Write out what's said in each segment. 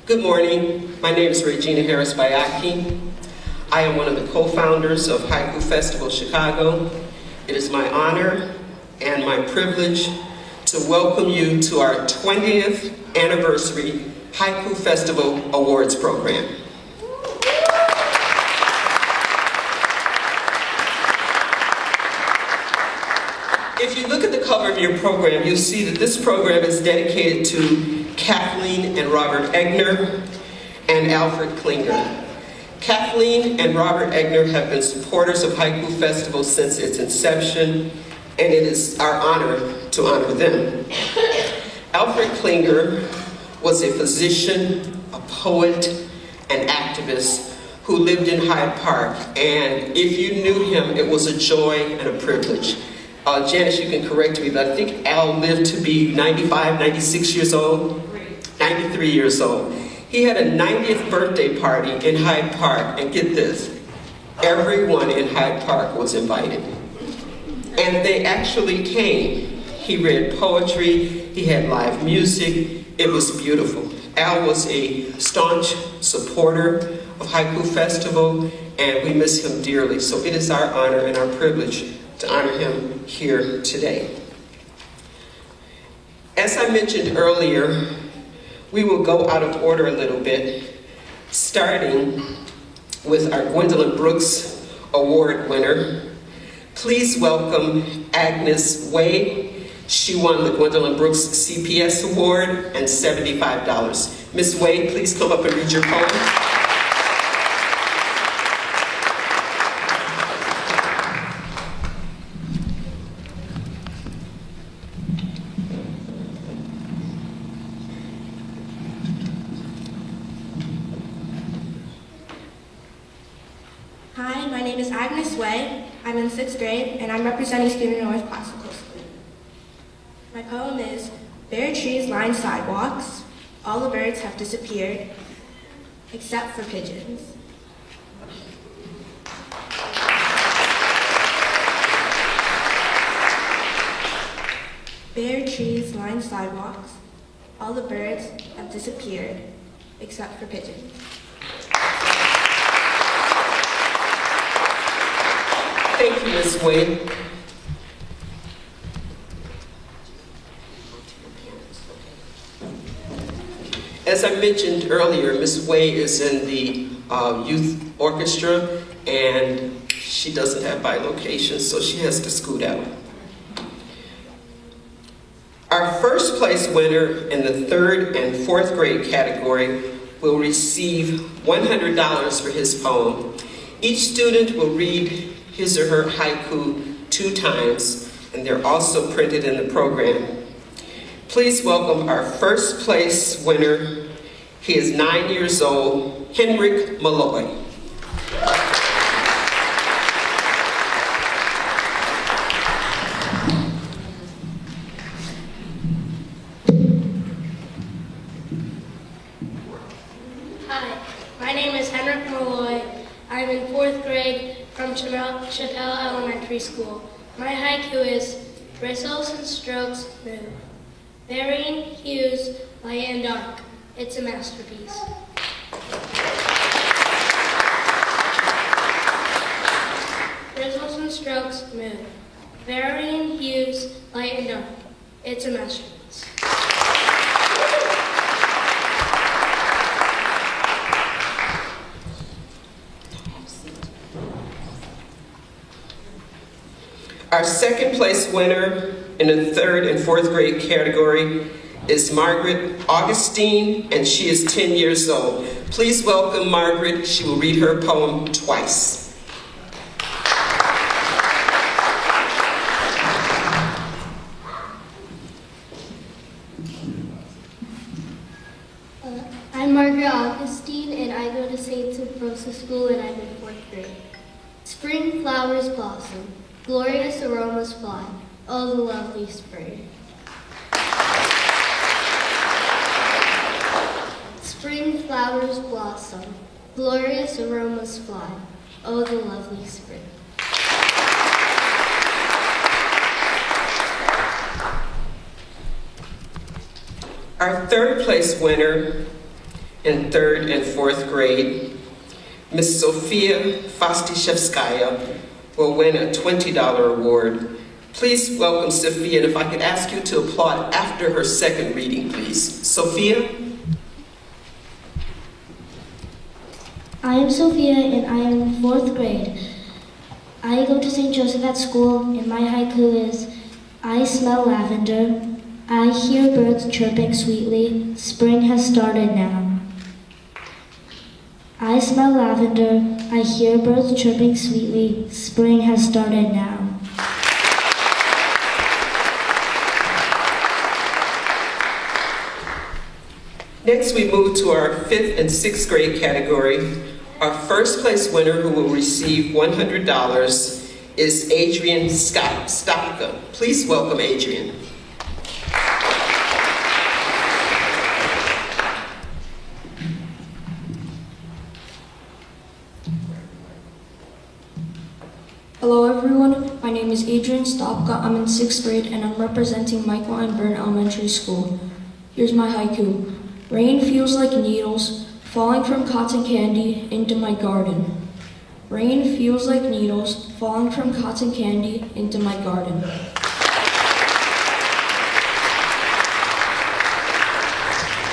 Good morning. My name is Regina Harris Bayaki. I am one of the co-founders of Haiku Festival Chicago. It is my honor and my privilege to welcome you to our 20th anniversary Haiku Festival Awards program. If you look at the cover of your program, you'll see that this program is dedicated to Kathleen and Robert Egner and Alfred Klinger. Kathleen and Robert Egner have been supporters of Haiku Festival since its inception, and it is our honor to honor them. Alfred Klinger was a physician, a poet, an activist who lived in Hyde Park, and if you knew him, it was a joy and a privilege. Janice, you can correct me, but I think Al lived to be 95, 96 years old, 93 years old. He had a 90th birthday party in Hyde Park, and get this, everyone in Hyde Park was invited. And they actually came. He read poetry, he had live music, it was beautiful. Al was a staunch supporter of Haiku Festival, and we miss him dearly. So it is our honor and our privilege to honor him here today. As I mentioned earlier, we will go out of order a little bit, starting with our Gwendolyn Brooks Award winner. Please welcome Agnes Way. She won the Gwendolyn Brooks CPS Award and $75. Ms. Way, please come up and read your poem. Hi, my name is Agnes Way. I'm in 6th grade, and I'm representing Skinner North Classical School. My poem is, bare trees line sidewalks, all the birds have disappeared, except for pigeons. Bare trees line sidewalks, all the birds have disappeared, except for pigeons. Thank you, Ms. Wade. As I mentioned earlier, Ms. Way is in the youth orchestra, and she doesn't have bilocation, so she has to scoot out. Our first place winner in the 3rd and 4th grade category will receive $100 for his poem. Each student will read his or her haiku 2 times, and they're also printed in the program. Please welcome our first place winner. He is 9 years old, Henrik Malloy. Hi, my name is Henrik Malloy. I'm in 4th grade from Chappell Elementary School. My haiku is, bristles and strokes move, varying hues, light and dark. It's a masterpiece. Bristles and strokes move, varying hues, light and dark. It's a masterpiece. Our second place winner in the 3rd and 4th grade category is Margaret Augustine, and she is 10 years old. Please welcome Margaret. She will read her poem twice. I'm Margaret Augustine, and I go to St. Ambrose School, and I'm in 4th grade. Spring flowers blossom, glorious aromas fly, oh the lovely spring. Spring flowers blossom, glorious aromas fly, oh the lovely spring. Our third place winner in 3rd and 4th grade. Ms. Sofia Fastiszewskaja will win a $20 award. Please welcome Sophia, and if I could ask you to applaud after her second reading, please. Sophia? I am Sophia and I am in 4th grade. I go to St. Joseph at school and my haiku is, I smell lavender, I hear birds chirping sweetly, spring has started now. I smell lavender, I hear birds chirping sweetly, spring has started now. Next, we move to our 5th and 6th grade category. Our first place winner, who will receive $100, is Adrian Stopka. Please welcome Adrian. Hello everyone, my name is Adrian Stopka. I'm in 6th grade and I'm representing Michael and Byrne Elementary School. Here's my haiku. Rain feels like needles falling from cotton candy into my garden. Rain feels like needles falling from cotton candy into my garden.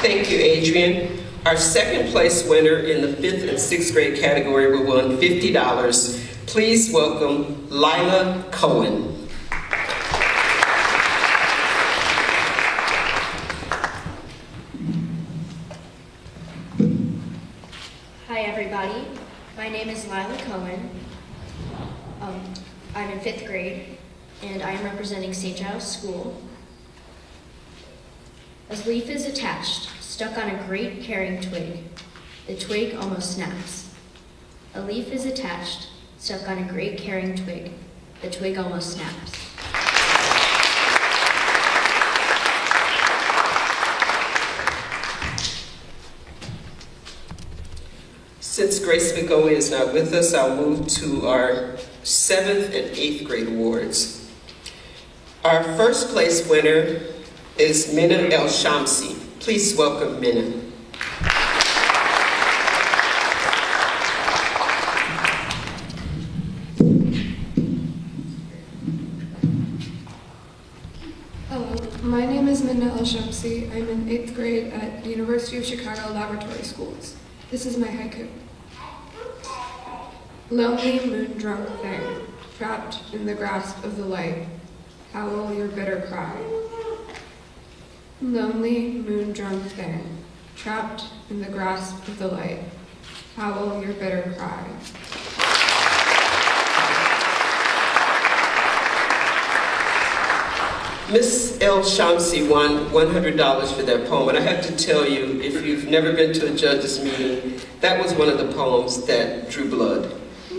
Thank you, Adrian. Our second place winner in the 5th and 6th grade category will win $50. Please welcome Lila Cohen. Hi everybody, my name is Lila Cohen. I'm in 5th grade and I am representing St. Giles School. A leaf is attached, stuck on a great caring twig. The twig almost snaps. A leaf is attached, stuck on a great caring twig. The twig almost snaps. Since Grace McGoey is not with us, I'll move to our 7th and 8th grade awards. Our first place winner is Minna El Shamsi. Please welcome Minna. Hello, my name is Minna El Shamsi. I'm in 8th grade at the University of Chicago Laboratory Schools. This is my haiku. Lonely moon-drunk thing, trapped in the grasp of the light, how will your bitter cry? Lonely moon-drunk thing, trapped in the grasp of the light, how will your bitter cry? Miss El Shamsi won $100 for that poem, and I have to tell you, if you've never been to a judges meeting, that was one of the poems that drew blood,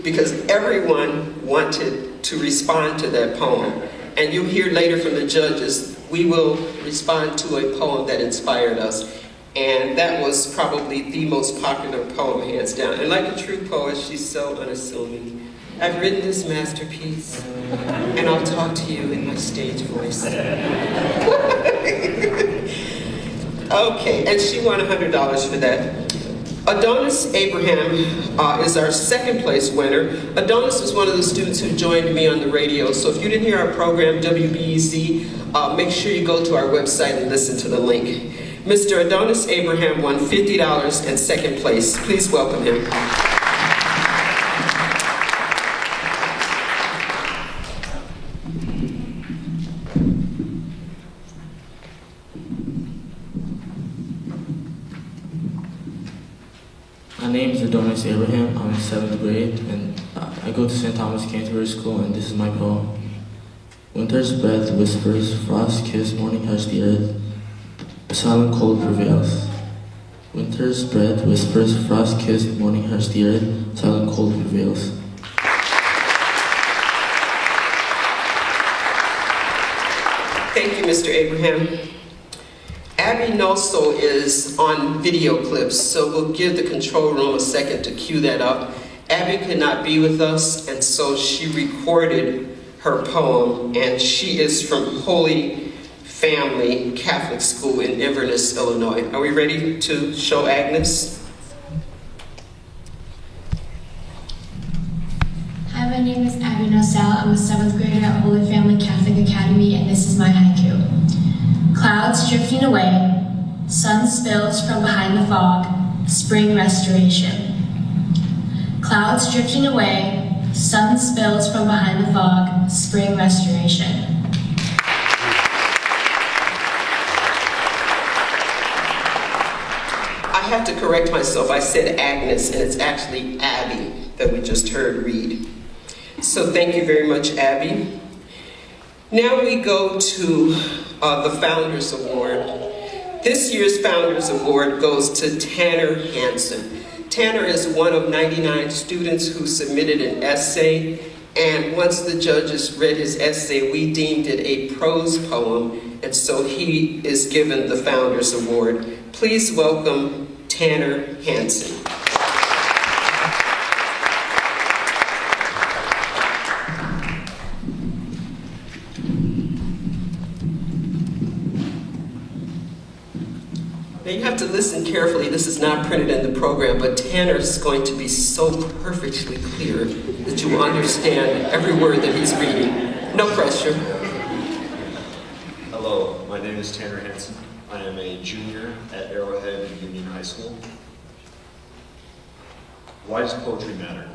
because everyone wanted to respond to that poem. And you'll hear later from the judges, we will respond to a poem that inspired us. And that was probably the most popular poem, hands down. And like a true poet, she's so unassuming. I've written this masterpiece, and I'll talk to you in my stage voice. Okay, and she won $100 for that. Adonis Abraham is our second place winner. Adonis was one of the students who joined me on the radio, so if you didn't hear our program, WBEZ, make sure you go to our website and listen to the link. Mr. Adonis Abraham won $50 in second place. Please welcome him. My name is Adonis Abraham. I'm in 7th grade, and I go to St. Thomas Canterbury School, and this is my poem. Winter's breath whispers, frost kiss, morning hush the earth, silent cold prevails. Winter's breath whispers, frost kiss, morning hush the earth, silent cold prevails. Thank you, Mr. Abraham. Abby Nosso is on video clips, so we'll give the control room a second to cue that up. Abby could not be with us, and so she recorded her poem, and she is from Holy Family Catholic School in Inverness, Illinois. Are we ready to show Agnes? Hi, my name is Abby Nosal. I'm a 7th grader at Holy Family Catholic Academy, and this is my haiku. Clouds drifting away, sun spills from behind the fog, spring restoration. Clouds drifting away, sun spills from behind the fog, spring restoration. I have to correct myself. I said Agnes, and it's actually Abby that we just heard read. So thank you very much, Abby. Now we go to the Founders Award. This year's Founders Award goes to Tanner Hansen. Tanner is one of 99 students who submitted an essay, and once the judges read his essay, we deemed it a prose poem, and so he is given the Founders Award. Please welcome Tanner Hansen. Now you have to listen carefully. This is not printed in the program, but Tanner is going to be so perfectly clear that you will understand every word that he's reading. No pressure. Hello, my name is Tanner Hansen. I am a junior at Arrowhead Union High School. Why does poetry matter?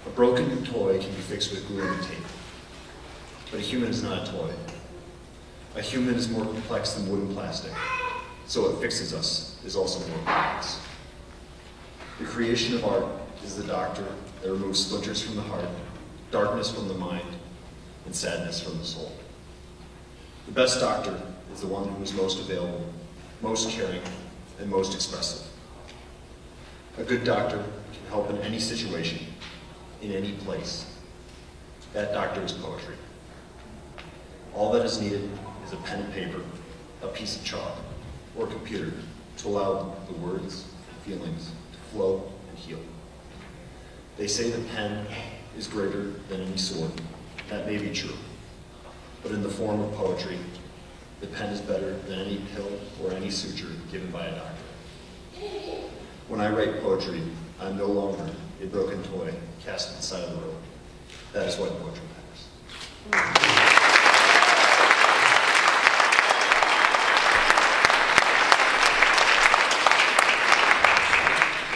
A broken toy can be fixed with glue and tape, but a human is not a toy. A human is more complex than wood and plastic, so what fixes us is also more complex. The creation of art is the doctor that removes splinters from the heart, darkness from the mind, and sadness from the soul. The best doctor is the one who is most available, most caring, and most expressive. A good doctor can help in any situation, in any place. That doctor is poetry. All that is needed is a pen and paper, a piece of chalk, or a computer to allow the words and feelings to flow and heal. They say the pen is greater than any sword. That may be true. But in the form of poetry, the pen is better than any pill or any suture given by a doctor. When I write poetry, I'm no longer a broken toy cast at the side of the road. That is why poetry matters.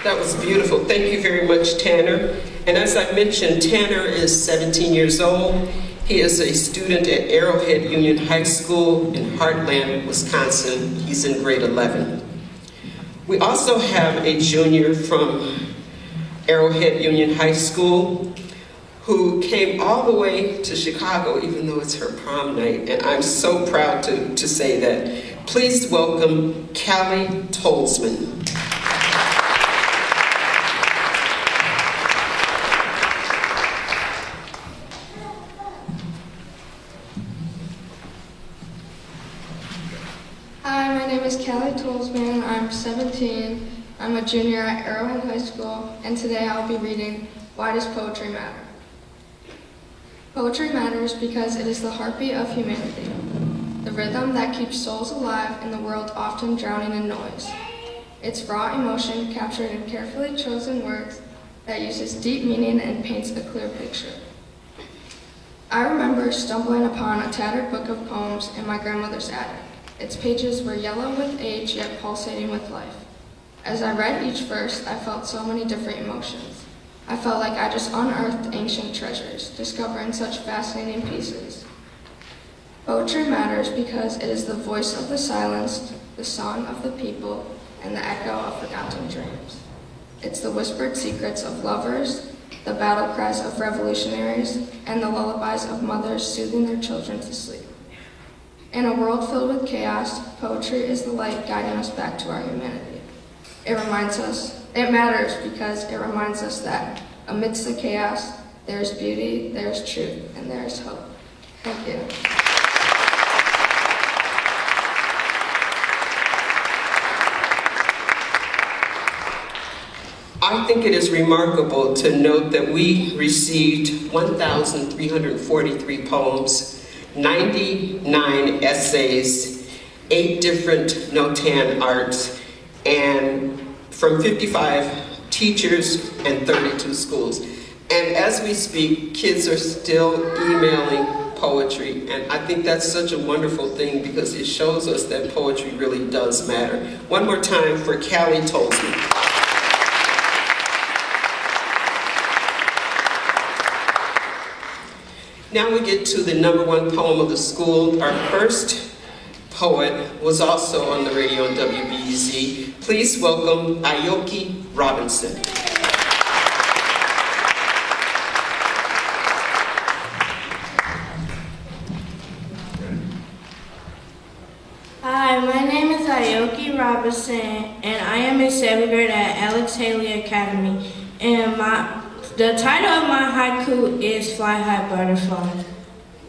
That was beautiful. Thank you very much, Tanner. And as I mentioned, Tanner is 17 years old. He is a student at Arrowhead Union High School in Heartland, Wisconsin. He's in grade 11. We also have a junior from Arrowhead Union High School who came all the way to Chicago, even though it's her prom night, and I'm so proud to say that. Please welcome Callie Tolzman. Hi, my name is Callie Tolzman. I'm 17. I'm a junior at Arrowhead High School, and today I'll be reading Why Does Poetry Matter? Poetry matters because it is the heartbeat of humanity, the rhythm that keeps souls alive in the world often drowning in noise. It's raw emotion captured in carefully chosen words that uses deep meaning and paints a clear picture. I remember stumbling upon a tattered book of poems in my grandmother's attic. Its pages were yellow with age, yet pulsating with life. As I read each verse, I felt so many different emotions. I felt like I just unearthed ancient treasures, discovering such fascinating pieces. Poetry matters because it is the voice of the silenced, the song of the people, and the echo of forgotten dreams. It's the whispered secrets of lovers, the battle cries of revolutionaries, and the lullabies of mothers soothing their children to sleep. In a world filled with chaos, poetry is the light guiding us back to our humanity. It matters because it reminds us that amidst the chaos, there is beauty, there is truth, and there is hope. Thank you. I think it is remarkable to note that we received 1,343 poems 99 essays, 8 different Notan arts, and from 55 teachers and 32 schools. And as we speak, kids are still emailing poetry, and I think that's such a wonderful thing because it shows us that poetry really does matter. One more time for Callie Tolson. Now we get to the #1 poem of the school. Our first poet was also on the radio on WBEZ. Please welcome Aoki Robinson. Hi, my name is Aoki Robinson, and I am a 7th grader at Alex Haley Academy. And the title of my haiku is Fly High Butterfly.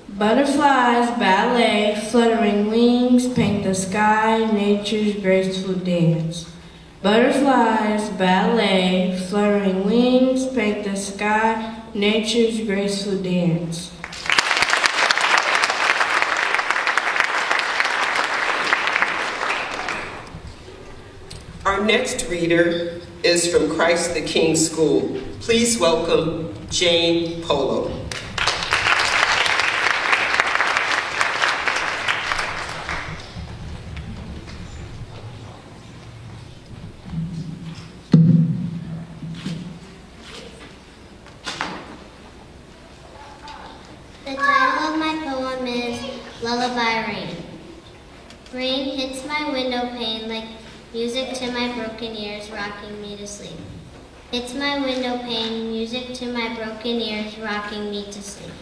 Butterflies, ballet, fluttering wings, paint the sky, nature's graceful dance. Butterflies, ballet, fluttering wings, paint the sky, nature's graceful dance. Our next reader is from Christ the King School. Please welcome Jane Polo. The title of my poem is Lullaby Rain. Rain hits my window pane like music to my broken ears, rocking me to sleep. Hits my window pane, music to my broken ears, rocking me to sleep.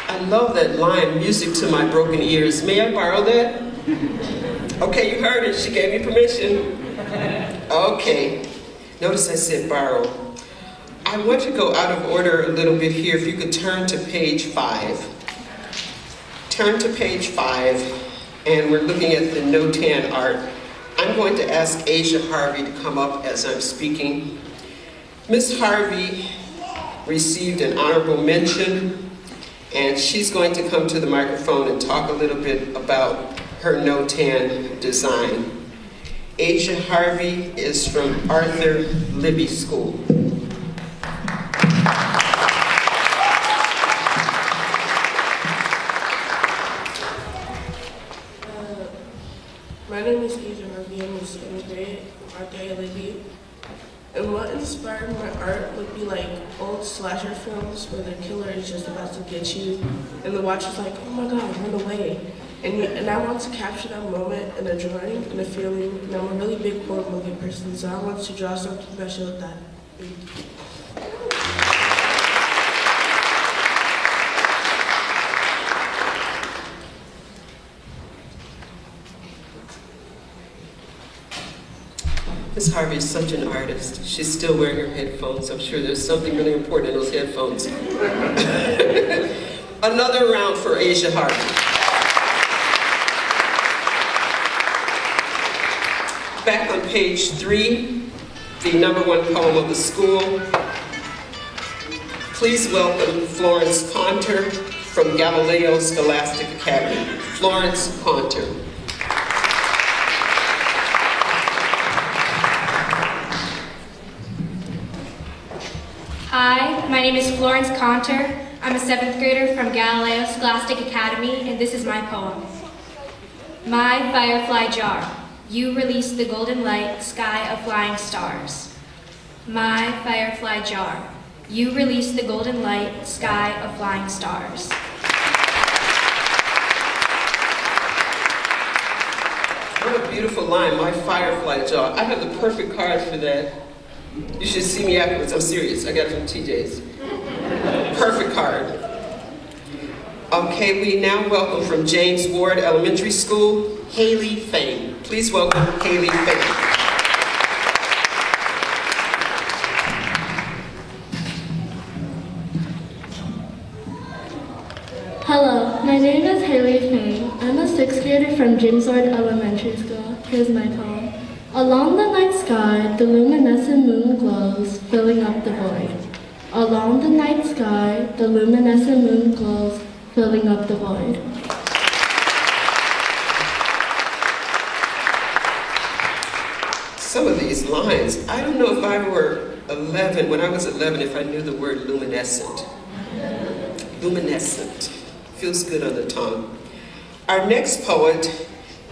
I love that line, music to my broken ears. May I borrow that? Okay, you heard it. She gave me permission. Okay. Notice I said borrow. I want to go out of order a little bit here. If you could turn to page 5. Turn to page 5, and we're looking at the Notan art. I'm going to ask Asia Harvey to come up as I'm speaking. Miss Harvey received an honorable mention, and she's going to come to the microphone and talk a little bit about her Notan design. Asia Harvey is from Arthur Libby School. My name is Asia Harvey. I'm in 7th grade, Arthur Libby. And what inspired my art would be like old slasher films where the killer is just about to get you, and the watcher's like, oh my god, run away. And I want to capture that moment in a drawing and a feeling, and I'm a really big horror movie person, so I want to draw something special with that. Miss Harvey is such an artist. She's still wearing her headphones. I'm sure there's something really important in those headphones. Another round for Asia Harvey. Back on page 3, the #1 poem of the school. Please welcome Florence Conter from Galileo Scholastic Academy. Florence Conter. Hi, my name is Florence Conter. I'm a 7th grader from Galileo Scholastic Academy, and this is my poem. My firefly jar, you release the golden light, sky of flying stars. My firefly jar, you release the golden light, sky of flying stars. What a beautiful line, my firefly jar. I have the perfect card for that. You should see me afterwards. I'm serious. I got it from TJ's. Perfect card. Okay, we now welcome from James Ward Elementary School, Haley Fain. Please welcome Haley Fain. Hello, my name is Haley Fain. I'm a 6th grader from James Ward Elementary School. Here's my poem. Along the night sky, the luminescent moon glows, filling up the void. Along the night sky, the luminescent moon glows, filling up the void. Some of these lines, I don't know if I were 11, when I was 11, if I knew the word luminescent. Luminescent. Feels good on the tongue. Our next poet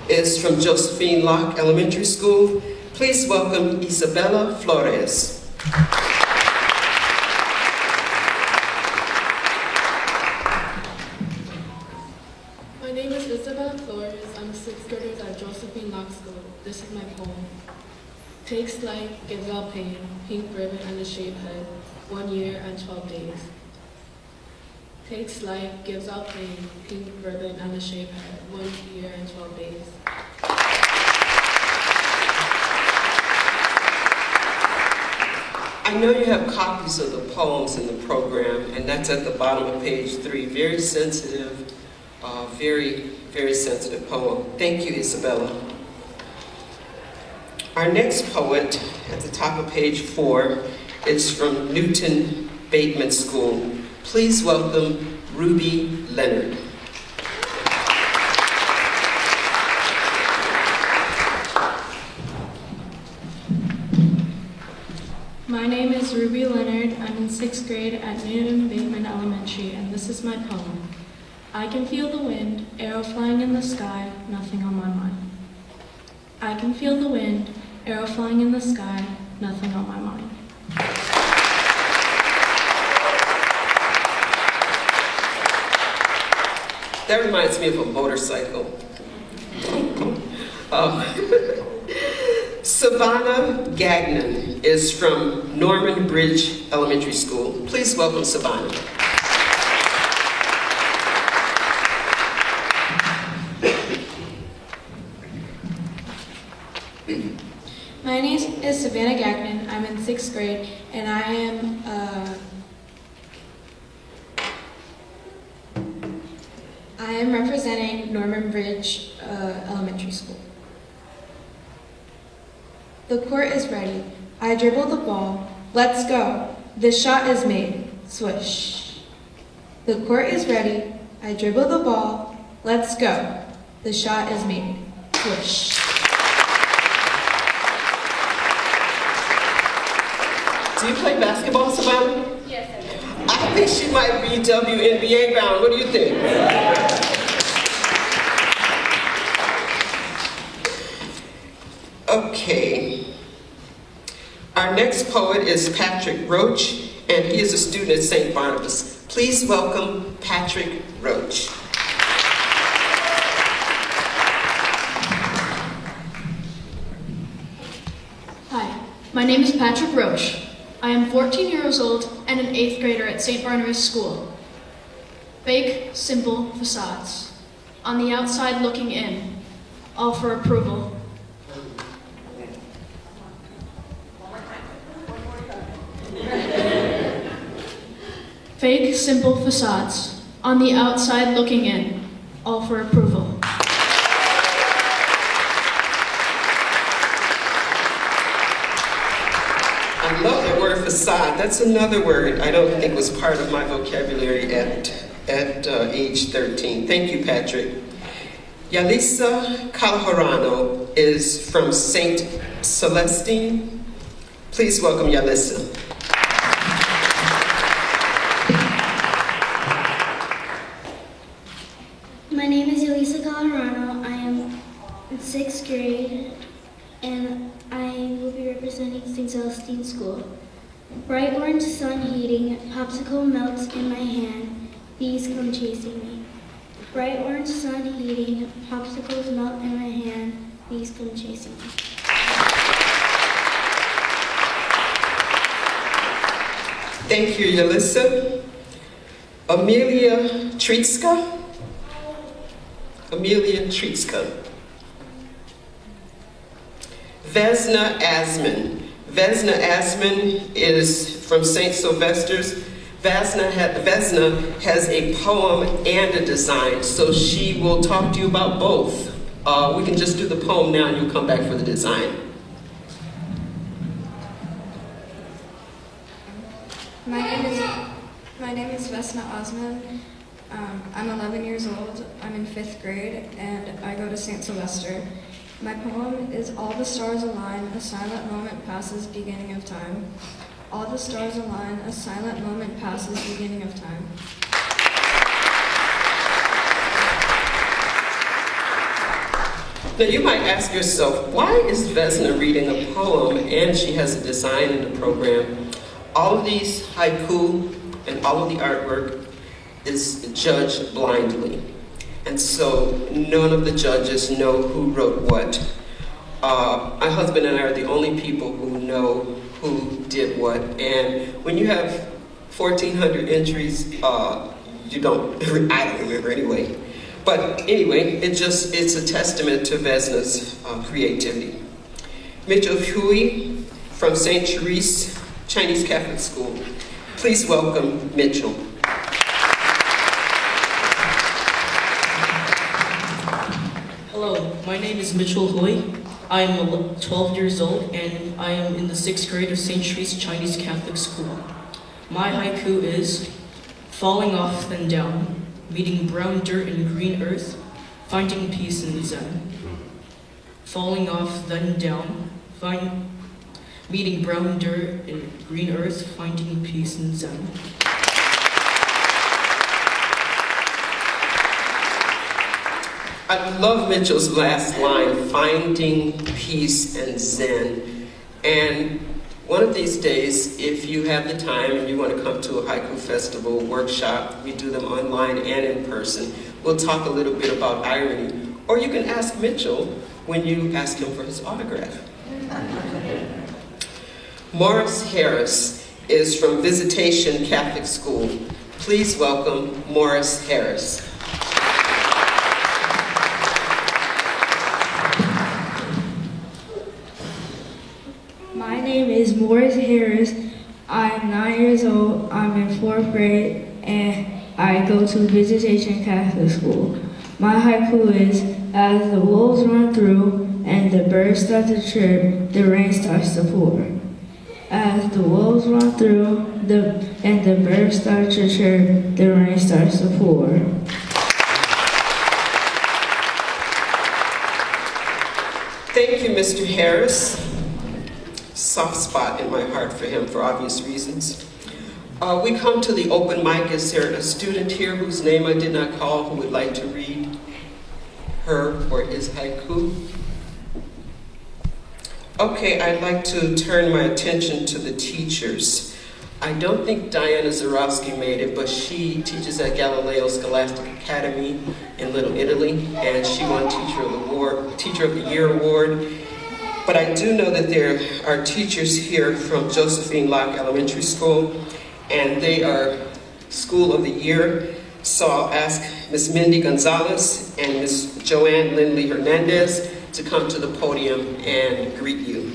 is from Josephine Locke Elementary School. Please welcome Isabella Flores. My name is Isabella Flores. I'm a 6th grader at Josephine Locke School. This is my poem. Takes light, gives out pain, pink ribbon and a shaved head, 1 year and 12 days. Takes light, gives out pain, pink ribbon and a shaved head, 1 year and 12 days. I know you have copies of the poems in the program, and that's at the bottom of page 3. Very sensitive, very sensitive poem. Thank you, Isabella. Our next poet, at the top of page 4, is from Newton Bateman School. Please welcome Ruby Leonard. My name is Ruby Leonard. I'm in 6th grade at Newton Bateman Elementary, and this is my poem. I can feel the wind, arrow flying in the sky, nothing on my mind. I can feel the wind, arrow flying in the sky, nothing on my mind. That reminds me of a motorcycle. Savannah Gagnon is from Norman Bridge Elementary School. Please welcome Savannah. My name is Savannah Gagnon. I'm in 6th grade, and I am representing Norman Bridge Elementary School. The court is ready. I dribble the ball. Let's go. The shot is made. Swish. The court is ready. I dribble the ball. Let's go. The shot is made. Swish. Do you play basketball, Savannah? Yes, I do. I think she might be WNBA bound. What do you think? Okay. Our next poet is Patrick Roach, and he is a student at St. Barnabas. Please welcome Patrick Roach. Hi, my name is Patrick Roach. I am 14 years old and an 8th grader at St. Barnabas School. Fake, simple facades. On the outside looking in, all for approval. Fake, simple facades. On the outside looking in, all for approval. I love the word facade. That's another word I don't think was part of my vocabulary at age 13. Thank you, Patrick. Yalisa Calharano is from St. Celestine. Please welcome Yalisa. My name is Yalisa Calharano. I am in 6th grade, and I will be representing St. Celestine School. Bright orange sun heating, popsicle melts in my hand, bees come chasing me. Bright orange sun heating, popsicles melt in my hand, bees come chasing me. Thank you, Yalisa. Amelia Tritska. Amelia Tritska. Vesna Asman. Vesna Asman is from St. Sylvester's. Vesna has a poem and a design, so she will talk to you about both. We can just do the poem now and you'll come back for the design. My name is Vesna Osman. I'm 11 years old. I'm in 5th grade, and I go to St. Sylvester. My poem is All the Stars Align, a silent moment passes, beginning of time. All the stars align, a silent moment passes, beginning of time. Now you might ask yourself, why is Vesna reading a poem and she has a design in the program? All of these haiku and all of the artwork is judged blindly. And so none of the judges know who wrote what. My husband and I are the only people who know who did what. And when you have 1,400 entries, you don't, I don't remember anyway. But anyway, it's a testament to Vesna's creativity. Mitchell Hui from St. Therese Chinese Catholic School. Please welcome Mitchell. Hello, my name is Mitchell Hui. I am 12 years old and I am in the 6th grade of St. Therese Chinese Catholic School. My haiku is falling off then down, meeting brown dirt and green earth, finding peace in Zen. Falling off then down, meeting brown dirt and green earth, finding peace in Zen. I love Mitchell's last line, finding peace and Zen. And one of these days, if you have the time and you want to come to a haiku festival workshop, we do them online and in person, we'll talk a little bit about irony. Or you can ask Mitchell when you ask him for his autograph. Morris Harris is from Visitation Catholic School. Please welcome Morris Harris. My name is Morris Harris. I'm 9 years old. I'm in 4th grade and I go to Visitation Catholic School. My haiku is, as the wolves run through and the birds start to chirp, the rain starts to pour. As the wolves run through and the birds start to chirp, the rain starts to pour. Thank you, Mr. Harris. Soft spot in my heart for him for obvious reasons. We come to the open mic. Is there a student here whose name I did not call who would like to read her or his haiku? Okay, I'd like to turn my attention to the teachers. I don't think Diana Zarowski made it, but she teaches at Galileo Scholastic Academy in Little Italy, and she won Teacher of the Year award. But I do know that there are teachers here from Josephine Locke Elementary School, and they are School of the Year. So I'll ask Ms. Mindy Gonzalez and Ms. Joanne Lindley Hernandez to come to the podium and greet you.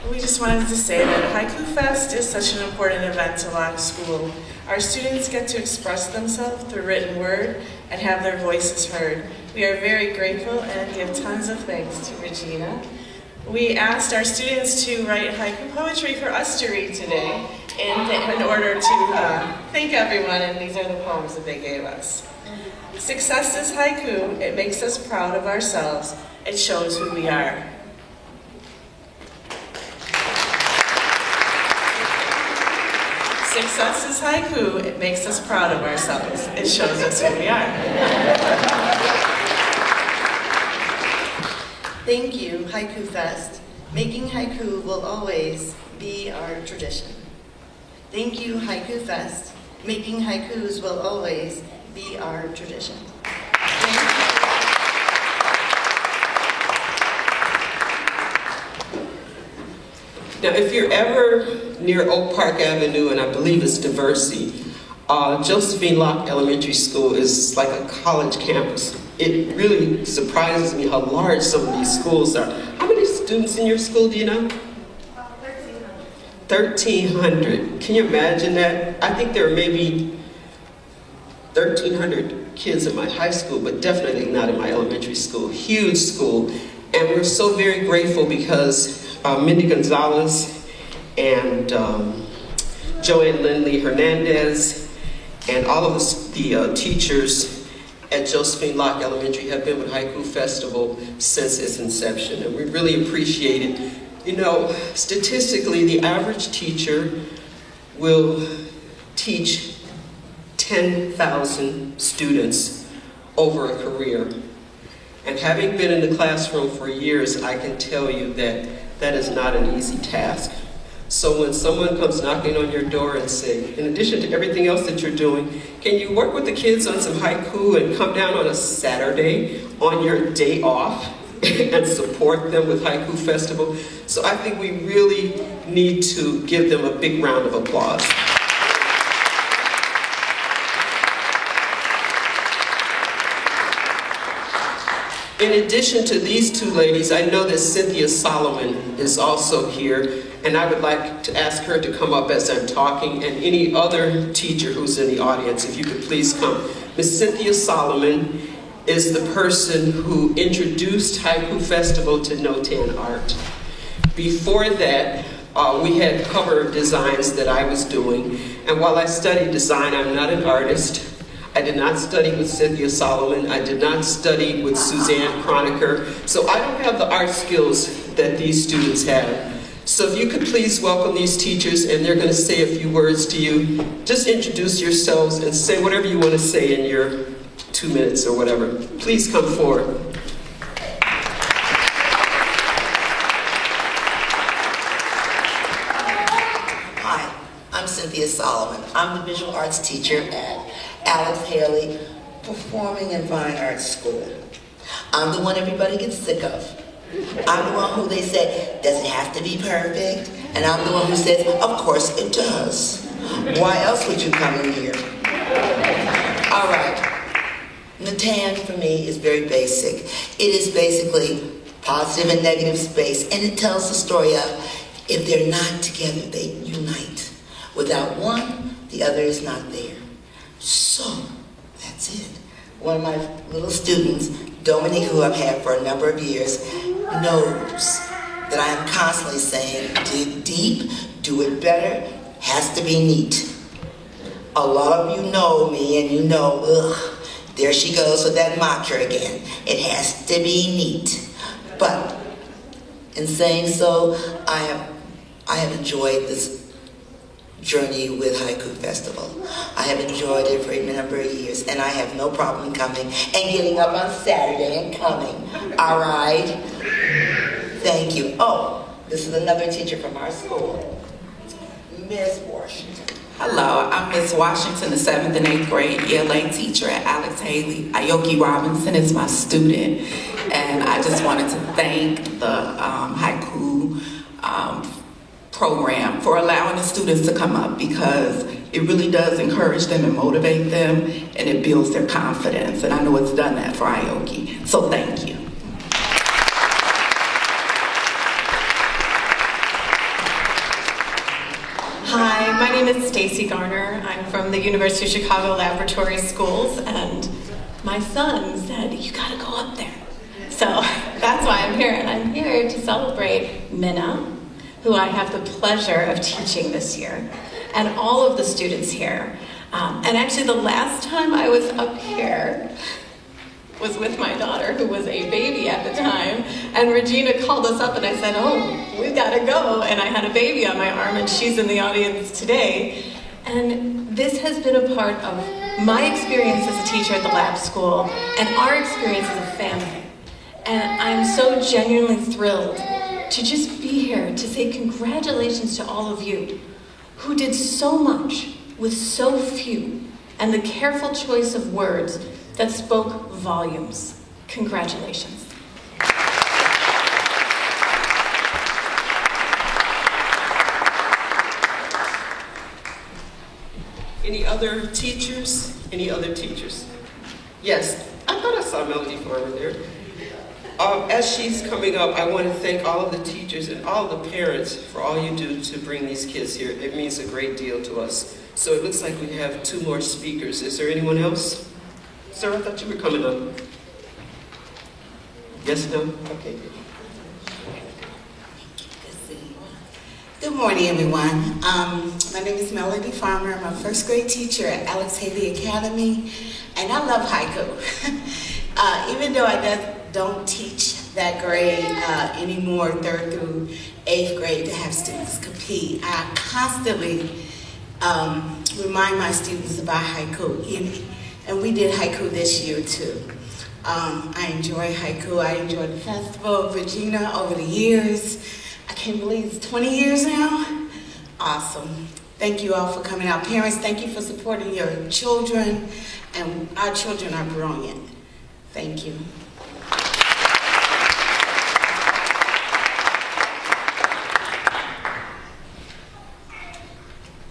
We just wanted to say that Haiku Fest is such an important event to Locke School. Our students get to express themselves through written word and have their voices heard. We are very grateful and give tons of thanks to Regina. We asked our students to write haiku poetry for us to read today in order to thank everyone, and these are the poems that they gave us. Success is haiku. It makes us proud of ourselves. It shows who we are. Success is haiku. It makes us proud of ourselves. It shows us who we are. Thank you, Haiku Fest. Making haiku will always be our tradition. Thank you, Haiku Fest. Making haikus will always be our tradition. Now, if you're ever near Oak Park Avenue, and I believe it's Diversey, Josephine Locke Elementary School is like a college campus. It really surprises me how large some of these schools are. How many students in your school, do you know? 1,300. 1,300. Can you imagine that? I think there are maybe 1,300 kids in my high school, but definitely not in my elementary school. Huge school. And we're so very grateful because Mindy Gonzalez and Joanne Lindley Hernandez and all of the teachers at Josephine Locke Elementary have been with Haiku Festival since its inception, and we really appreciate it. You know, statistically, the average teacher will teach 10,000 students over a career. And having been in the classroom for years, I can tell you that that is not an easy task. So when someone comes knocking on your door and say, in addition to everything else that you're doing, can you work with the kids on some haiku and come down on a Saturday on your day off and support them with Haiku Festival? So I think we really need to give them a big round of applause. In addition to these two ladies, I know that Cynthia Solomon is also here, and I would like to ask her to come up as I'm talking, and any other teacher who's in the audience, if you could please come. Ms. Cynthia Solomon is the person who introduced Haiku Festival to No-Tan Art. Before that, we had cover designs that I was doing, and while I studied design, I'm not an artist. I did not study with Cynthia Solomon. I did not study with Suzanne Croniker. So I don't have the art skills that these students have. So if you could please welcome these teachers, and they're going to say a few words to you. Just introduce yourselves and say whatever you want to say in your 2 minutes or whatever. Please come forward. Hi, I'm Cynthia Solomon. I'm the visual arts teacher at Alex Haley Performing and Fine Arts School. I'm the one everybody gets sick of. I'm the one who they say, does it have to be perfect? And I'm the one who says, of course it does. Why else would you come in here? All right. No-Tan for me is very basic. It is basically positive and negative space, and it tells the story of if they're not together, they unite. Without one, the other is not there. So, that's it. One of my little students, Dominique, who I've had for a number of years, knows that I am constantly saying, dig deep, do it better, has to be neat. A lot of you know me and you know, ugh, there she goes with that mantra again. It has to be neat. But in saying so, I have enjoyed this journey with Haiku Festival. I have enjoyed it for a number of years, and I have no problem coming and getting up on Saturday and coming. All right? Thank you. Oh, this is another teacher from our school, Miss Washington. Hello, I'm Miss Washington, the 7th and 8th grade ELA teacher at Alex Haley. Aoki Robinson is my student, and I just wanted to thank the Haiku program for allowing the students to come up, because it really does encourage them and motivate them, and it builds their confidence, and I know it's done that for Aoki, so thank you. Hi, my name is Stacy Garner. I'm from the University of Chicago Laboratory Schools, and my son said, you gotta go up there. So that's why I'm here, and I'm here to celebrate Minna, who I have the pleasure of teaching this year, and all of the students here. And actually the last time I was up here was with my daughter, who was a baby at the time, and Regina called us up and I said, oh, we've gotta go, and I had a baby on my arm, and she's in the audience today. And this has been a part of my experience as a teacher at the lab school, and our experience as a family. And I'm so genuinely thrilled to just be here to say congratulations to all of you who did so much with so few, and the careful choice of words that spoke volumes. Congratulations. Any other teachers? Any other teachers? Yes, I thought I saw Melody over there. As she's coming up, I want to thank all of the teachers and all of the parents for all you do to bring these kids here. It means a great deal to us. So it looks like we have 2 more speakers. Is there anyone else? Sir, I thought you were coming up. Yes, no? Okay. Good morning, everyone. My name is Melody Farmer. I'm a first grade teacher at Alex Haley Academy, and I love haiku. Even though I don't teach that grade anymore, 3rd through 8th grade, to have students compete, I constantly remind my students about haiku. And we did haiku this year, too. I enjoy haiku. I enjoyed the Festival of Regina over the years. I can't believe it's 20 years now. Awesome. Thank you all for coming out. Parents, thank you for supporting your children. And our children are brilliant. Thank you.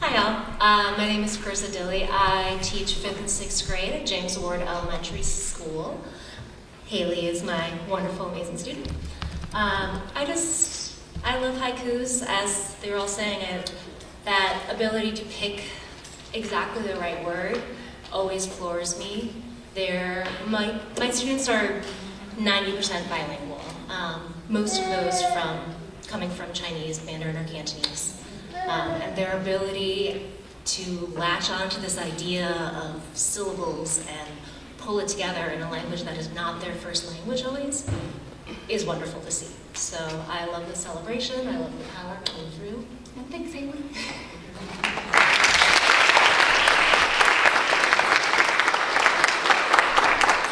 Hi all, my name is Carissa Dilly. I teach 5th and 6th grade at James Ward Elementary School. Haley is my wonderful, amazing student. I love haikus, as they were all saying it. That ability to pick exactly the right word always floors me. My students are 90% bilingual. Most of those coming from Chinese, Mandarin, or Cantonese. And their ability to latch onto this idea of syllables and pull it together in a language that is not their first language always is wonderful to see. So I love the celebration, I love the power coming through, and thanks, Haley.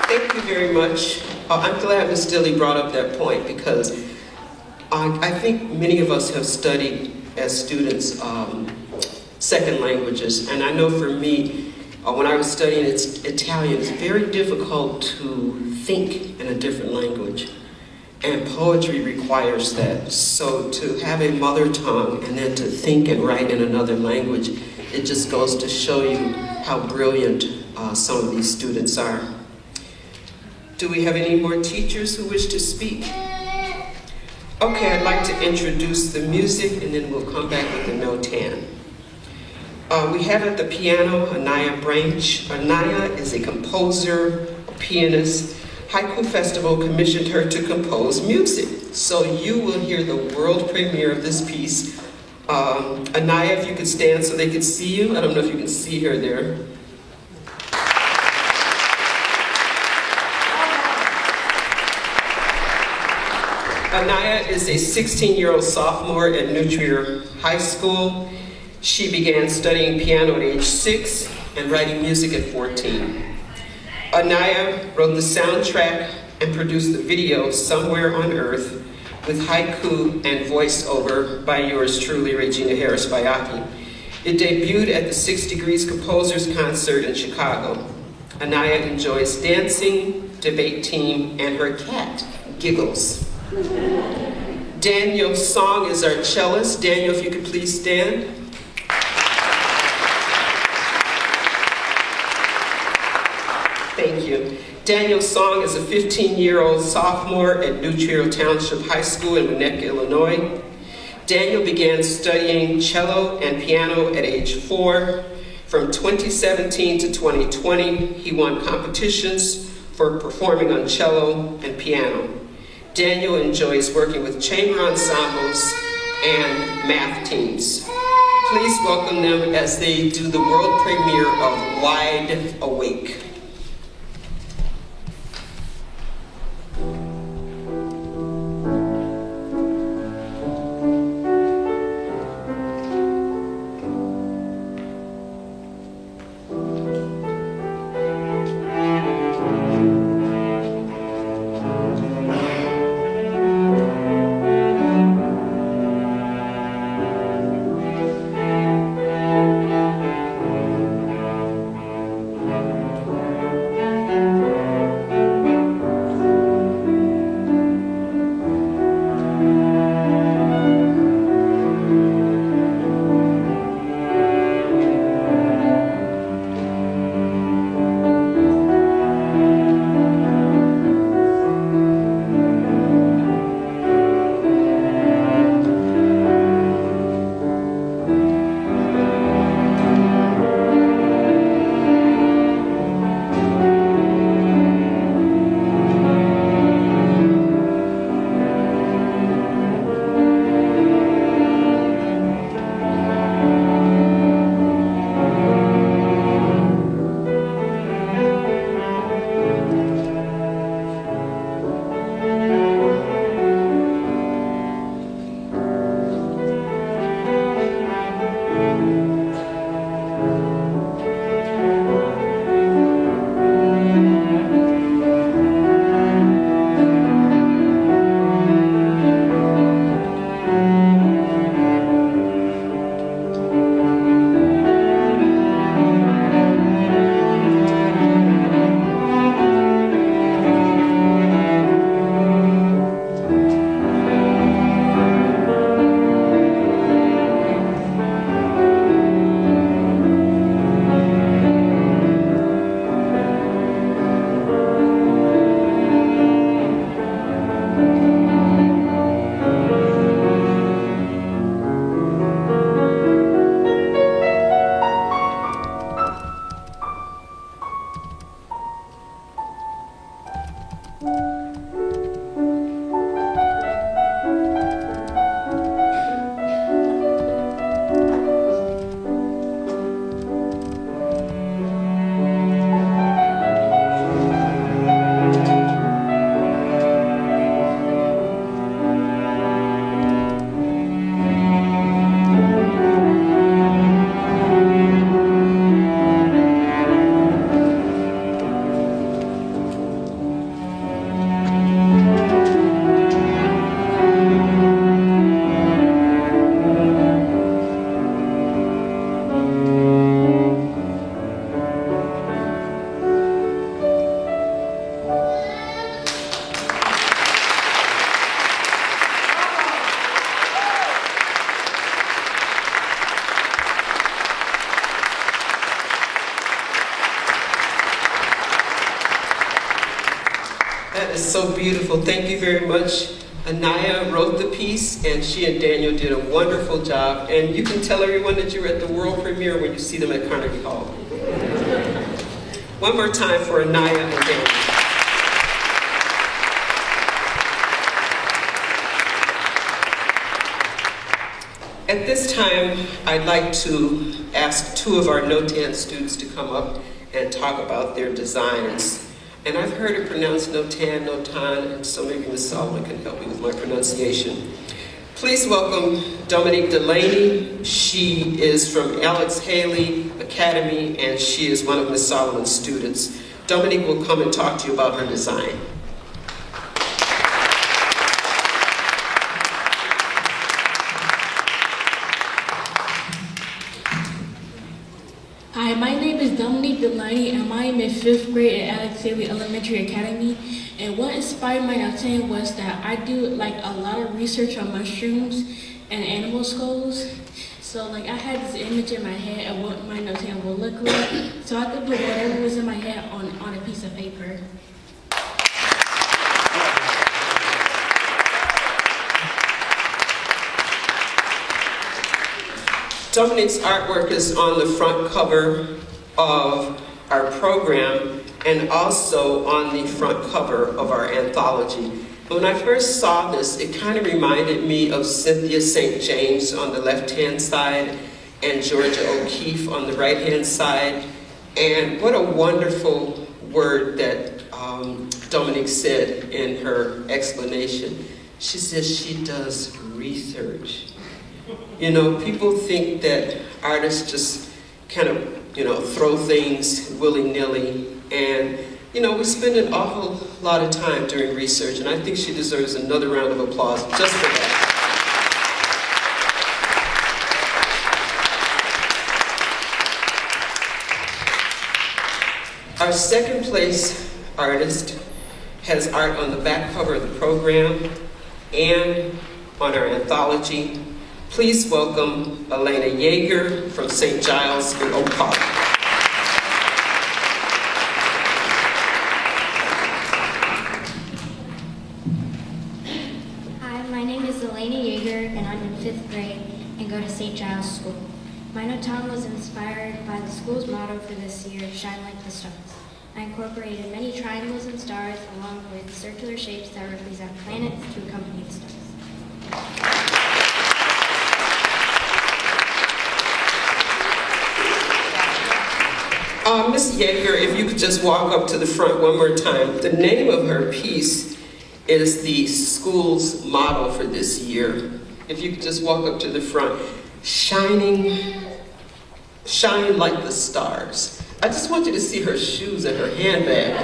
Thank you very much. I'm glad Ms. Dilly brought up that point, because I think many of us have studied as students second languages, and I know for me, when I was studying Italian, it's very difficult to think in a different language. And poetry requires that. So to have a mother tongue and then to think and write in another language, it just goes to show you how brilliant some of these students are. Do we have any more teachers who wish to speak? Okay, I'd like to introduce the music, and then we'll come back with the no-tan. We have at the piano Anaya Branch. Anaya is a composer, a pianist. Haiku Festival commissioned her to compose music. So you will hear the world premiere of this piece. Anaya, if you could stand so they could see you. I don't know if you can see her there. Anaya is a 16-year-old sophomore at New Trier High School. She began studying piano at age 6 and writing music at 14. Anaya wrote the soundtrack and produced the video Somewhere on Earth with haiku and voiceover by yours truly, Regina Harris Bayaki. It debuted at the 6 Degrees Composers Concert in Chicago. Anaya enjoys dancing, debate team, and her cat, Giggles. Daniel Song is our cellist. Daniel, if you could please stand. Thank you. Daniel Song is a 15-year-old sophomore at New Trier Township High School in Winnetka, Illinois. Daniel began studying cello and piano at age 4. From 2017 to 2020, he won competitions for performing on cello and piano. Daniel enjoys working with chamber ensembles and math teams. Please welcome them as they do the world premiere of Wide Awake. That is so beautiful. Thank you very much. Anaya wrote the piece, and she and Daniel did a wonderful job. And you can tell everyone that you were at the world premiere when you see them at Carnegie Hall. One more time for Anaya and Daniel. At this time, I'd like to ask two of our NOTAN students to come up and talk about their designs. And I've heard it pronounced Notan, Notan, and so maybe Ms. Solomon can help me with my pronunciation. Please welcome Dominique Delaney. She is from Alex Haley Academy, and she is one of Ms. Solomon's students. Dominique will come and talk to you about her design. Hi, my name is Dominique Delaney, and I am in 5th grade at Alex Haley Elementary Academy. And what inspired my Notan was that I do like a lot of research on mushrooms and animal skulls. So like I had this image in my head of what my Notan will look like. So I could put whatever was in my head on a piece of paper. Dominique's artwork is on the front cover of our program and also on the front cover of our anthology. When I first saw this, it kind of reminded me of Cynthia St. James on the left-hand side and Georgia O'Keeffe on the right-hand side. And what a wonderful word that Dominique said in her explanation. She says she does research. You know, people think that artists just kind of, throw things willy-nilly. And, we spend an awful lot of time doing research, and I think she deserves another round of applause just for that. Our second place artist has art on the back cover of the program and on our anthology. Please welcome Elena Yeager from St. Giles in Oak Park. Hi, my name is Elena Yeager, and I'm in 5th grade and go to St. Giles School. My Notan was inspired by the school's motto for this year, Shine Like the Stars. I incorporated many triangles and stars along with circular shapes that represent planets to accompany the stars. Ms. Yeager, if you could just walk up to the front one more time. The name of her piece is the school's motto for this year. If you could just walk up to the front. Shine like the stars. I just want you to see her shoes and her handbag.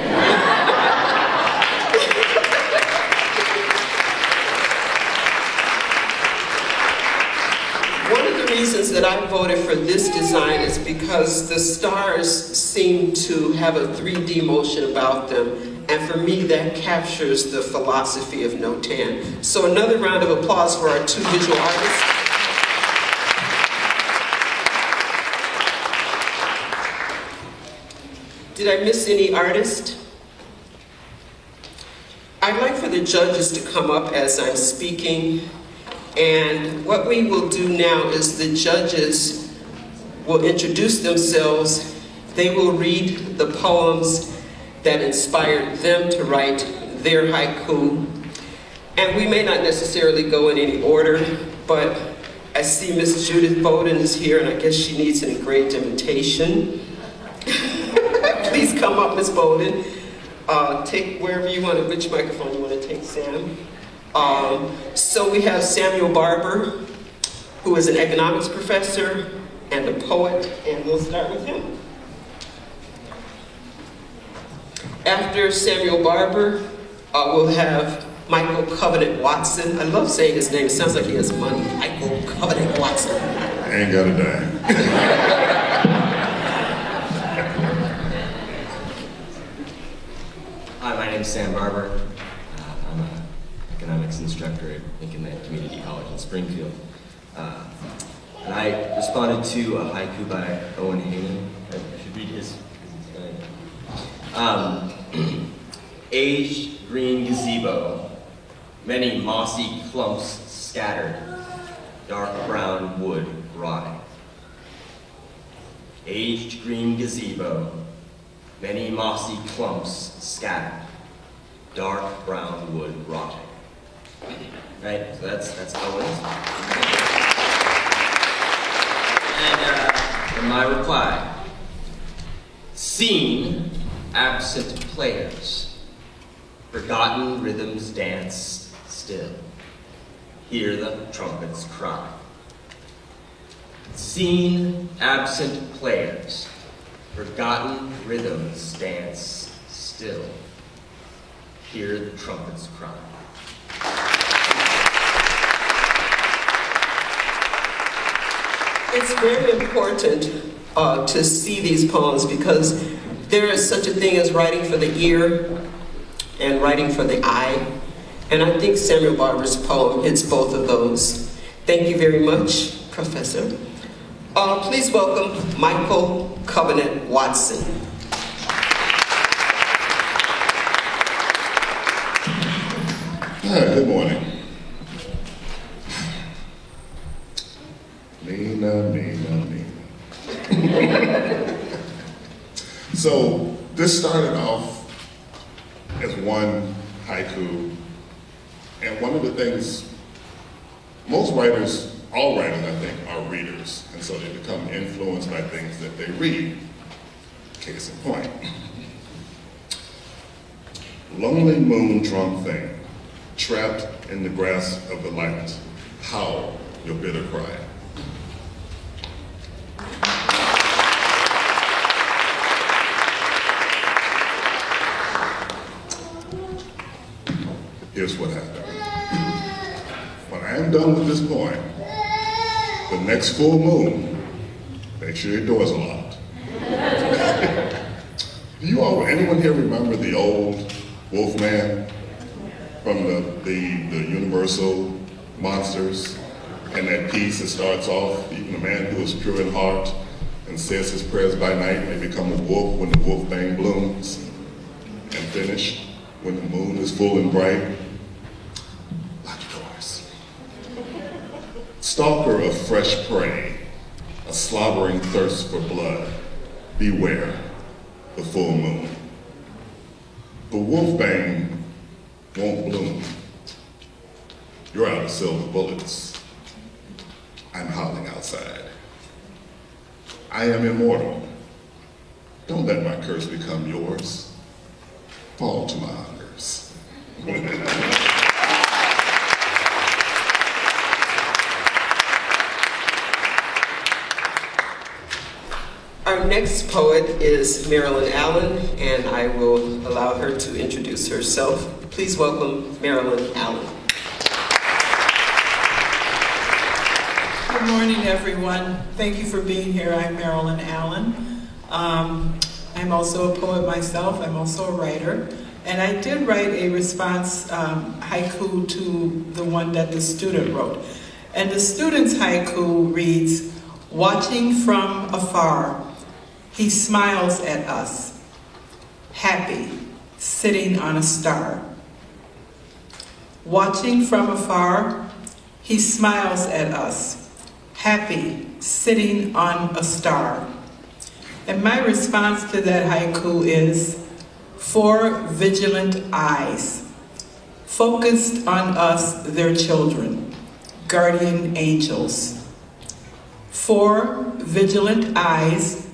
One of the reasons that I voted for this design is because the stars seem to have a 3D motion about them, and for me that captures the philosophy of Notan. So another round of applause for our two visual artists. Did I miss any artist? I'd like for the judges to come up as I'm speaking. And what we will do now is the judges will introduce themselves. They will read the poems that inspired them to write their haiku. And we may not necessarily go in any order, but I see Miss Judith Bowden is here, and I guess she needs an engraved invitation. Please come up, Miss Bowden. Take wherever you want, which microphone you want to take, Sam. So we have Samuel Barber, who is an economics professor and a poet, and we'll start with him. After Samuel Barber, we'll have Michael Covenant Watson. I love saying his name, it sounds like he has money. Michael Covenant Watson. I ain't got a dime. Hi, my name is Sam Barber. I'm an economics instructor at Lincoln Land Community College in Springfield. And I responded to a haiku by Owen Haney. I should read his. Aged green gazebo, many mossy clumps scattered, dark brown wood rotting. Aged green gazebo, many mossy clumps scattered, dark brown wood rotting. Right, so that's Owen's. And my reply, seen absent players, forgotten rhythms dance still, hear the trumpets cry. Seen absent players, forgotten rhythms dance still, hear the trumpets cry. It's very important to see these poems because there is such a thing as writing for the ear and writing for the eye. And I think Samuel Barber's poem hits both of those. Thank you very much, Professor. Please welcome Michael Covenant Watson. Hi, good morning. Nina. So this started off as one haiku, and one of the things, most writers, all writers I think, are readers, and so they become influenced by things that they read. Case in point. Lonely moon drunk thing, trapped in the grasp of the light, howl your bitter cry. Here's what happened. When I am done with this poem, the next full moon, make sure your doors are locked. Do anyone here remember the old Wolfman from the Universal Monsters? And that piece that starts off, even a man who is pure in heart and says his prayers by night may become a wolf when the wolf bane blooms, and finish when the moon is full and bright. Lock your doors. Stalker of fresh prey, a slobbering thirst for blood, beware the full moon. The wolfbane won't bloom. You're out of silver bullets. I'm howling outside. I am immortal. Don't let my curse become yours. Fall to my hungers. Our next poet is Marilyn Allen, and I will allow her to introduce herself. Please welcome Marilyn Allen. Good morning, everyone. Thank you for being here. I'm Marilyn Allen. I'm also a poet myself. I'm also a writer. And I did write a response haiku to the one that the student wrote. And the student's haiku reads, "Watching from afar, he smiles at us, happy, sitting on a star." Watching from afar, he smiles at us, happy, sitting on a star. And my response to that haiku is, 4 vigilant eyes Focused on us, their children, guardian angels. 4, vigilant eyes,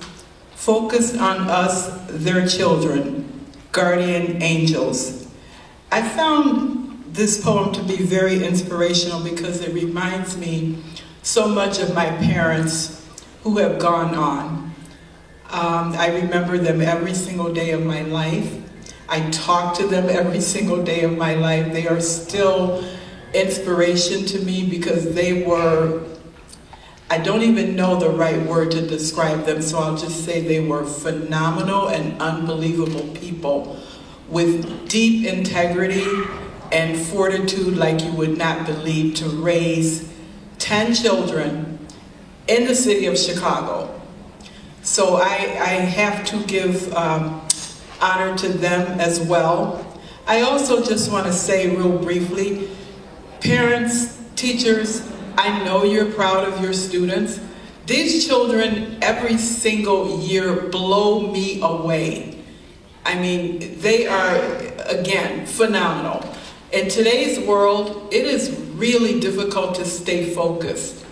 focused on us, their children, guardian angels. I found this poem to be very inspirational because it reminds me so much of my parents who have gone on. I remember them every single day of my life. I talk to them every single day of my life. They are still inspiration to me because they were, I don't even know the right word to describe them, so I'll just say they were phenomenal and unbelievable people with deep integrity and fortitude like you would not believe, to raise 10 children in the city of Chicago. So I have to give honor to them as well. I also just want to say real briefly, parents, teachers, I know you're proud of your students. These children every single year blow me away. I mean, they are, again, phenomenal. In today's world, it is really difficult to stay focused.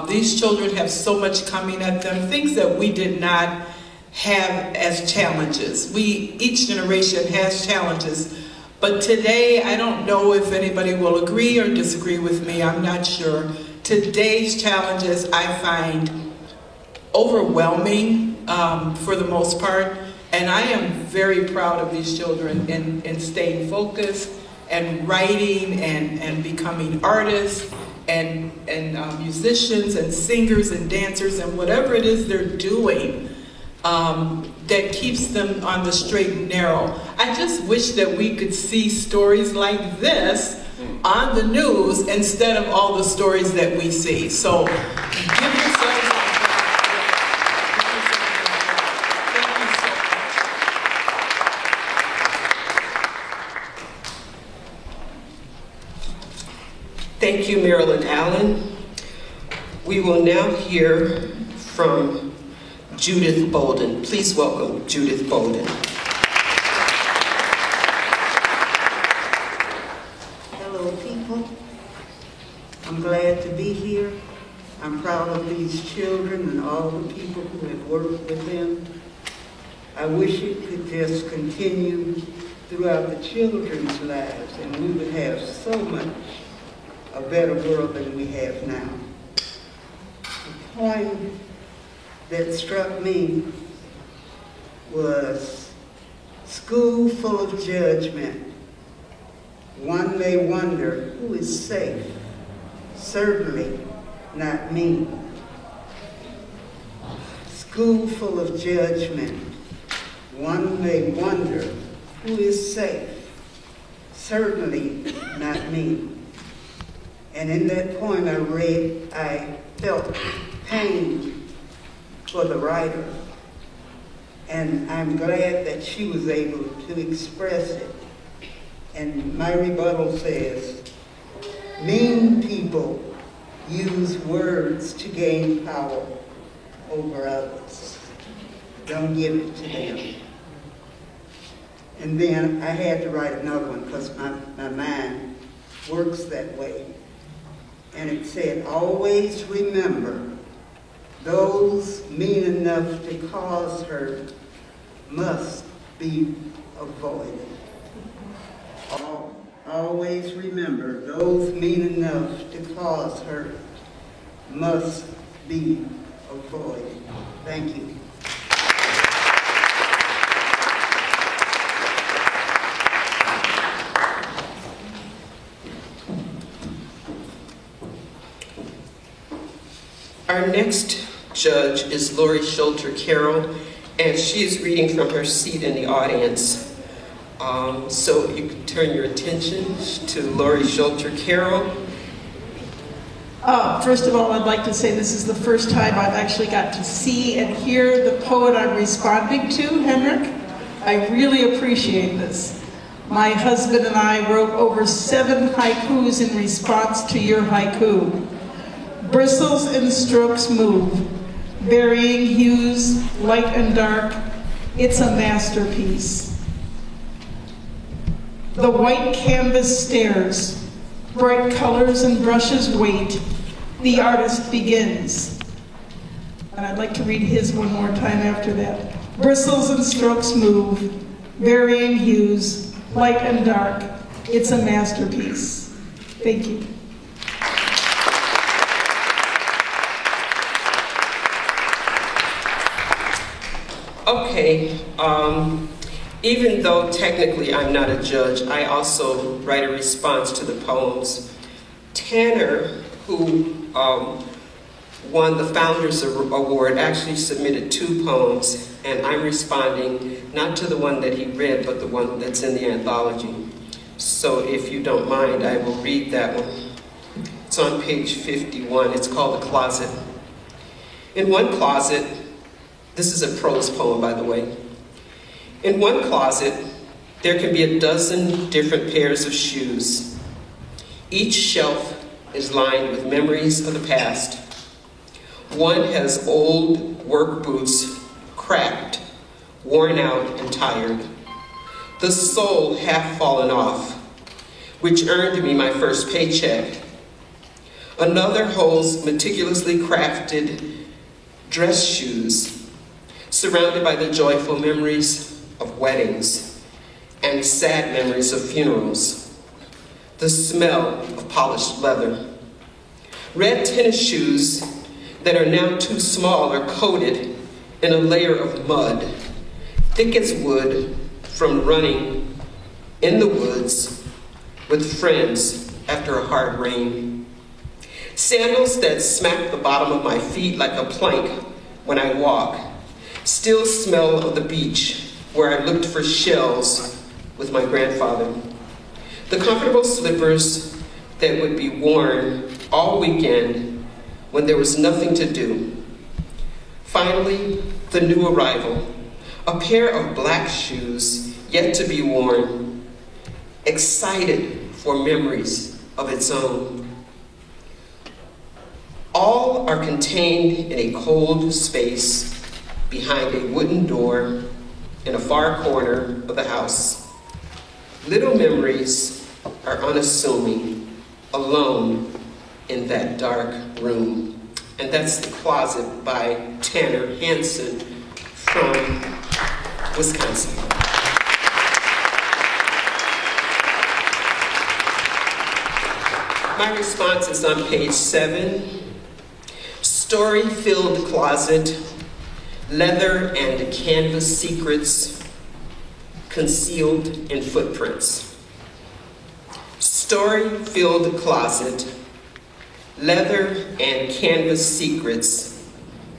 These children have so much coming at them, things that we did not have as challenges. Each generation has challenges, but today, I don't know if anybody will agree or disagree with me, I'm not sure. Today's challenges I find overwhelming for the most part, and I am very proud of these children in staying focused and writing and becoming artists and musicians and singers and dancers and whatever it is they're doing that keeps them on the straight and narrow. I just wish that we could see stories like this on the news instead of all the stories that we see. So give yourselves a Thank you, Marilyn Allen. We will now hear from Judith Bolden. Please welcome Judith Bolden. Hello, people. I'm glad to be here. I'm proud of these children and all the people who have worked with them. I wish it could just continue throughout the children's lives, and we would have so much a better world than we have now. The poem that struck me was School Full of Judgment. One may wonder who is safe. Certainly not me. School full of judgment. One may wonder who is safe. Certainly not me. And in that poem I read, I felt pain for the writer. And I'm glad that she was able to express it. And my rebuttal says, mean people use words to gain power over others. Don't give it to them. And then I had to write another one because my mind works that way. And it said, always remember, those mean enough to cause hurt must be avoided. Always remember, those mean enough to cause hurt must be avoided. Thank you. Our next judge is Lori Schulter Carroll, and she is reading from her seat in the audience. So you can turn your attention to Lori Schulter Carroll. First of all, I'd like to say this is the first time I've actually got to see and hear the poet I'm responding to, Henrik. I really appreciate this. My husband and I wrote over 7 haikus in response to your haiku. Bristles and strokes move, varying hues, light and dark. It's a masterpiece. The white canvas stares, bright colors and brushes wait, the artist begins. And I'd like to read his one more time after that. Bristles and strokes move, varying hues, light and dark. It's a masterpiece. Thank you. Okay, even though technically I'm not a judge, I also write a response to the poems. Tanner, who won the Founders Award, actually submitted 2 poems, and I'm responding not to the one that he read, but the one that's in the anthology. So if you don't mind, I will read that one. It's on page 51. It's called The Closet. In one closet, this is a prose poem, by the way. In one closet, there can be a dozen different pairs of shoes. Each shelf is lined with memories of the past. One has old work boots, cracked, worn out, and tired. The sole half fallen off, which earned me my first paycheck. Another holds meticulously crafted dress shoes, surrounded by the joyful memories of weddings and sad memories of funerals. The smell of polished leather. Red tennis shoes that are now too small are coated in a layer of mud, thick as wood from running in the woods with friends after a hard rain. Sandals that smack the bottom of my feet like a plank when I walk still smell of the beach where I looked for shells with my grandfather. The comfortable slippers that would be worn all weekend when there was nothing to do. Finally, the new arrival, a pair of black shoes yet to be worn, excited for memories of its own. All are contained in a cold space behind a wooden door in a far corner of the house. Little memories are unassuming, alone in that dark room. And that's The Closet by Tanner Hansen from Wisconsin. My response is on page 7. Story-filled closet, leather and canvas secrets concealed in footprints. Story-filled closet, leather and canvas secrets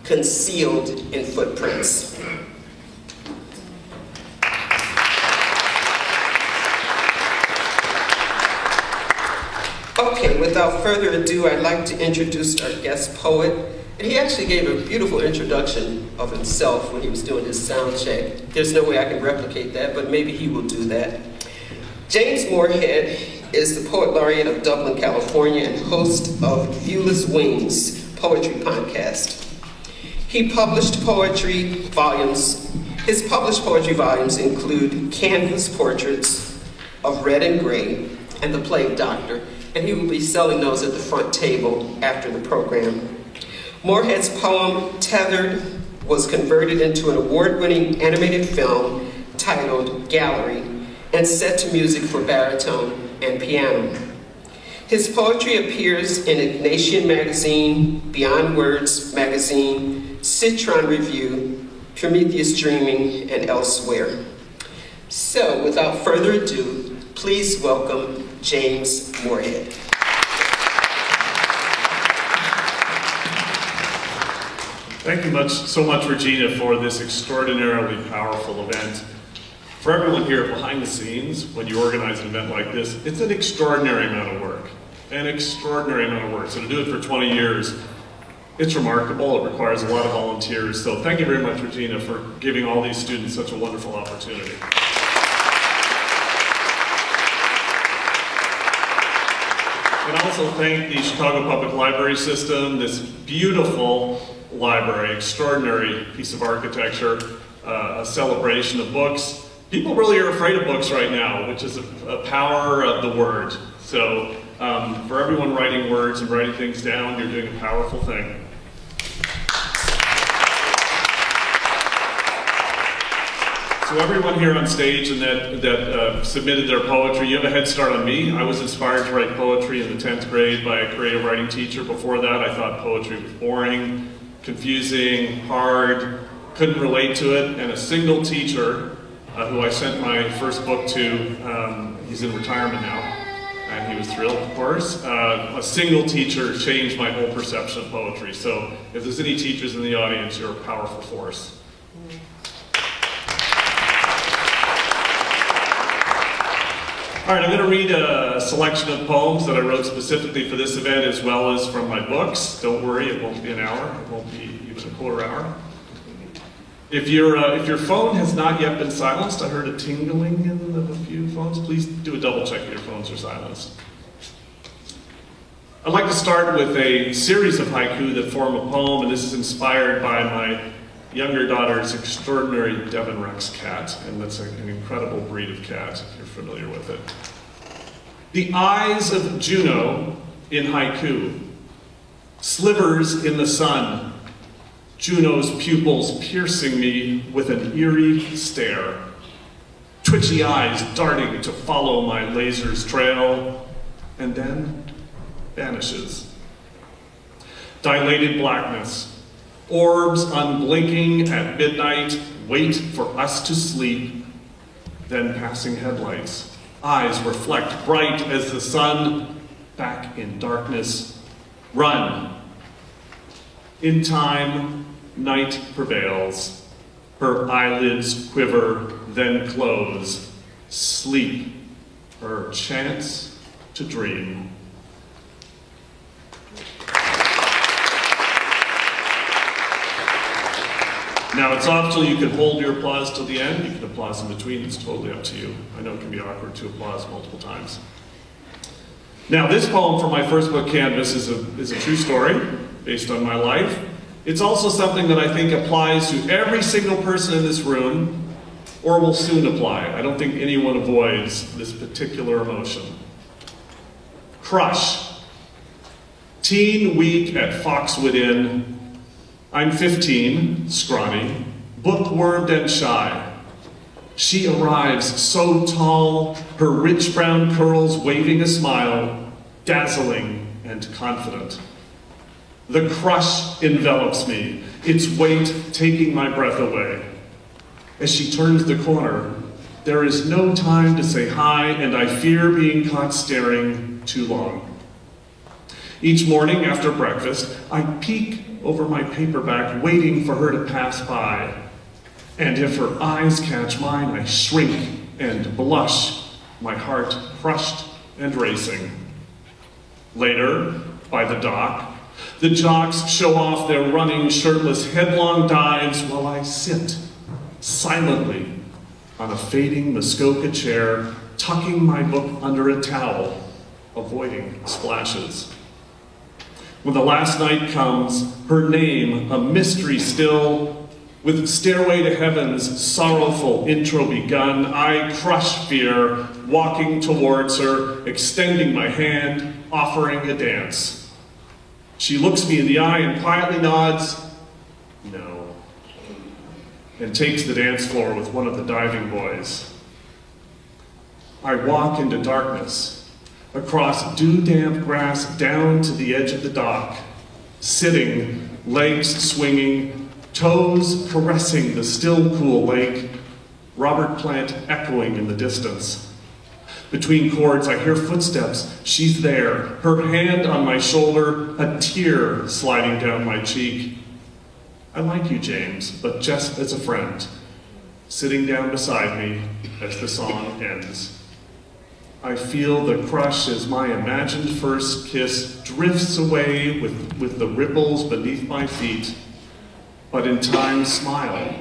concealed in footprints. Okay, without further ado, I'd like to introduce our guest poet. And he actually gave a beautiful introduction of himself when he was doing his sound check. There's no way I can replicate that, but maybe he will do that. James Moorhead is the Poet Laureate of Dublin, California, and host of Viewless Wings Poetry Podcast. He published poetry volumes. His published poetry volumes include Canvas Portraits of Red and Gray and The Plague Doctor, and he will be selling those at the front table after the program. Moorhead's poem, Tethered, was converted into an award-winning animated film titled Gallery and set to music for baritone and piano. His poetry appears in Ignatian Magazine, Beyond Words Magazine, Citron Review, Prometheus Dreaming, and elsewhere. So, without further ado, please welcome James Moorhead. Thank you so much, Regina, for this extraordinarily powerful event. For everyone here behind the scenes, when you organize an event like this, it's an extraordinary amount of work. An extraordinary amount of work. So to do it for 20 years, it's remarkable. It requires a lot of volunteers. So thank you very much, Regina, for giving all these students such a wonderful opportunity. And also thank the Chicago Public Library System, this beautiful library, extraordinary piece of architecture, a celebration of books, People really are afraid of books right now, which is a power of the word. So for everyone writing words and writing things down, you're doing a powerful thing. So everyone here on stage and that submitted their poetry, you have a head start on me. I was inspired to write poetry in the 10th grade by a creative writing teacher. Before that, I thought poetry was boring, confusing, hard, couldn't relate to it, and a single teacher who I sent my first book to, he's in retirement now, and he was thrilled, of course. A single teacher changed my whole perception of poetry. So if there's any teachers in the audience, you're a powerful force. All right, I'm going to read a selection of poems that I wrote specifically for this event, as well as from my books. Don't worry, it won't be an hour. It won't be even a quarter hour. If your phone has not yet been silenced, I heard a tingling in a few phones. Please do a double check that your phones are silenced. I'd like to start with a series of haiku that form a poem, and this is inspired by my younger daughter's extraordinary Devon Rex cat, and that's an incredible breed of cat, if you're familiar with it. The eyes of Juno in haiku, slivers in the sun, Juno's pupils piercing me with an eerie stare, twitchy eyes darting to follow my laser's trail, and then vanishes. Dilated blackness, orbs unblinking at midnight, wait for us to sleep, then passing headlights. Eyes reflect bright as the sun, back in darkness, run. In time, night prevails. Her eyelids quiver, then close. Sleep, her chance to dream. Now, it's optional. You can hold your applause till the end. You can applause in between. It's totally up to you. I know it can be awkward to applause multiple times. Now, this poem from my first book, Canvas, is a true story based on my life. It's also something that I think applies to every single person in this room, or will soon apply. I don't think anyone avoids this particular emotion. Crush. Teen week at Foxwood Inn. I'm 15, scrawny, bookwormed and shy. She arrives so tall, her rich brown curls waving a smile, dazzling and confident. The crush envelops me, its weight taking my breath away. As she turns the corner, there is no time to say hi, and I fear being caught staring too long. Each morning after breakfast, I peek over my paperback, waiting for her to pass by. And if her eyes catch mine, I shrink and blush, my heart crushed and racing. Later, by the dock, the jocks show off their running, shirtless, headlong dives while I sit silently on a fading Muskoka chair, tucking my book under a towel, avoiding splashes. When the last night comes, her name, a mystery still, with Stairway to Heaven's sorrowful intro begun, I crush fear, walking towards her, extending my hand, offering a dance. She looks me in the eye and quietly nods, no, and takes the dance floor with one of the diving boys. I walk into darkness, across dew-damp grass down to the edge of the dock, sitting, legs swinging, toes caressing the still cool lake, Robert Plant echoing in the distance. Between chords, I hear footsteps. She's there, her hand on my shoulder, a tear sliding down my cheek. I like you, James, but just as a friend, sitting down beside me as the song ends. I feel the crush as my imagined first kiss drifts away with the ripples beneath my feet, but in time smile,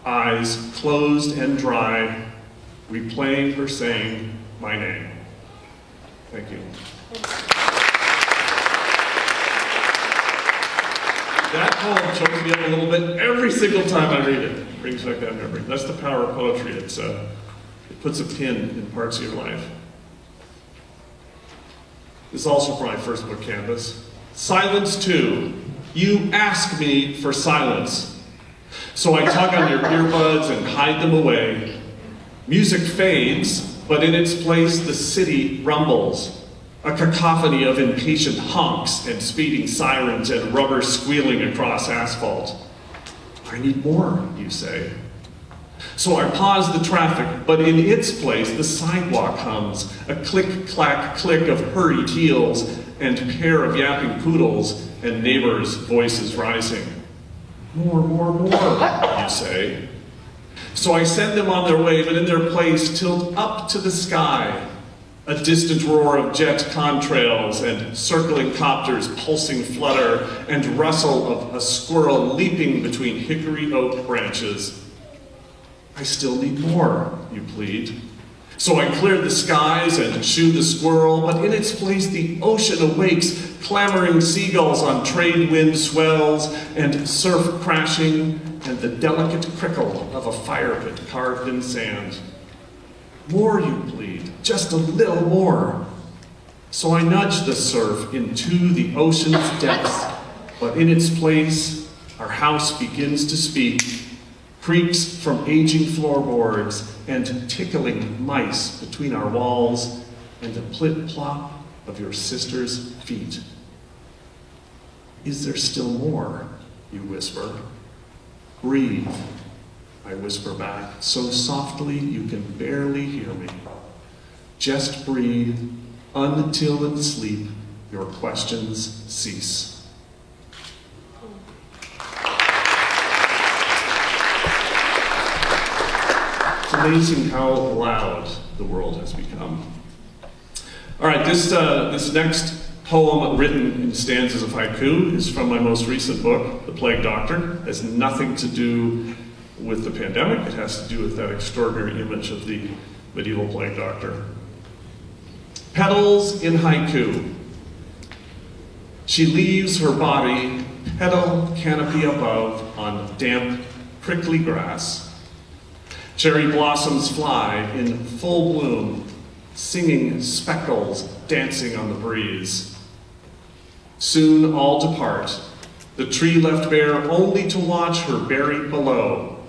eyes closed and dry, replaying her saying my name. Thank you. That poem chokes me up a little bit every single time I read it. It brings back that memory. That's the power of poetry. It's puts a pin in parts of your life. This is also from my first book, Canvas. Silence 2. You ask me for silence. So I tug on your earbuds and hide them away. Music fades, but in its place the city rumbles. A cacophony of impatient honks and speeding sirens and rubber squealing across asphalt. I need more, you say. So I pause the traffic, but in its place the sidewalk hums, a click-clack-click of hurried heels and pair of yapping poodles and neighbors' voices rising. More, more, more, you say. So I send them on their way, but in their place tilt up to the sky, a distant roar of jet contrails and circling copters pulsing flutter and rustle of a squirrel leaping between hickory oak branches. I still need more, you plead. So I clear the skies and shoo the squirrel, but in its place the ocean awakes, clamoring seagulls on trade wind swells and surf crashing and the delicate crickle of a fire pit carved in sand. More, you plead, just a little more. So I nudge the surf into the ocean's depths, but in its place our house begins to speak, creaks from aging floorboards and tickling mice between our walls and the plip-plop of your sister's feet. Is there still more, you whisper? Breathe, I whisper back, so softly you can barely hear me. Just breathe until in sleep your questions cease. It's amazing how loud the world has become. All right, this next poem written in stanzas of haiku is from my most recent book, The Plague Doctor. It has nothing to do with the pandemic. It has to do with that extraordinary image of the medieval plague doctor. Petals in haiku. She leaves her body petal canopy above on damp, prickly grass. Cherry blossoms fly in full bloom, singing speckles dancing on the breeze. Soon all depart, the tree left bare only to watch her buried below.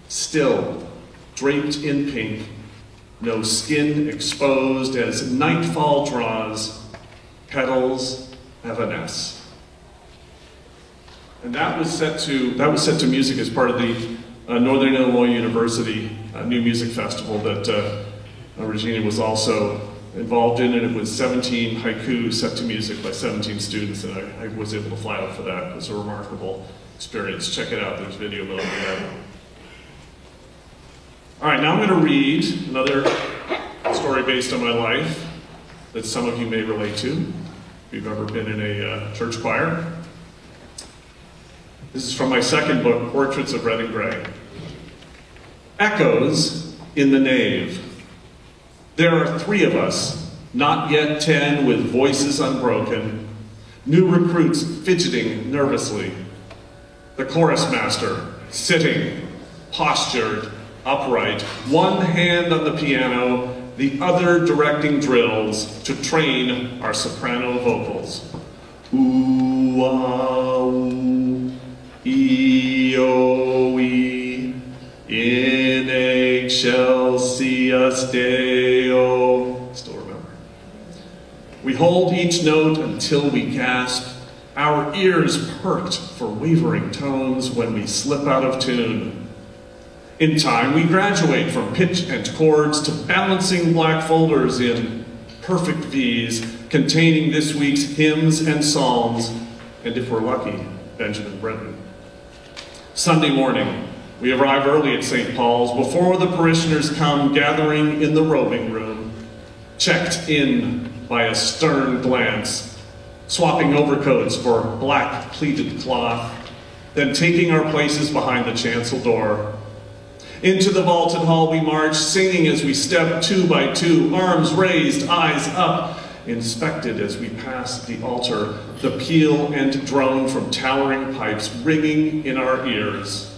Still, draped in pink, no skin exposed as nightfall draws, petals evanesce. And that was set to music as part of the Northern Illinois University New Music Festival that Regina was also involved in, and it was 17 haiku set to music by 17 students, and I was able to fly out for that. It was a remarkable experience. Check it out, there's video of it. All right, now I'm going to read another story based on my life that some of you may relate to, if you've ever been in a church choir. This is from my second book, Portraits of Red and Gray. Echoes in the nave. There are 3 of us, not yet 10, with voices unbroken, new recruits fidgeting nervously. The chorus master, sitting, postured, upright, one hand on the piano, the other directing drills to train our soprano vocals. Ooh, ah, ooh, ee, oh, ee, in excelsis Deo. Still remember. We hold each note until we gasp, our ears perked for wavering tones when we slip out of tune. In time, we graduate from pitch and chords to balancing black folders in perfect V's containing this week's hymns and psalms, and if we're lucky, Benjamin Britten. Sunday morning, we arrive early at St. Paul's before the parishioners come gathering in the robing room, checked in by a stern glance, swapping overcoats for black pleated cloth, then taking our places behind the chancel door. Into the vaulted hall we march, singing as we step 2 by 2, arms raised, eyes up, inspected as we pass the altar, the peal and drone from towering pipes ringing in our ears.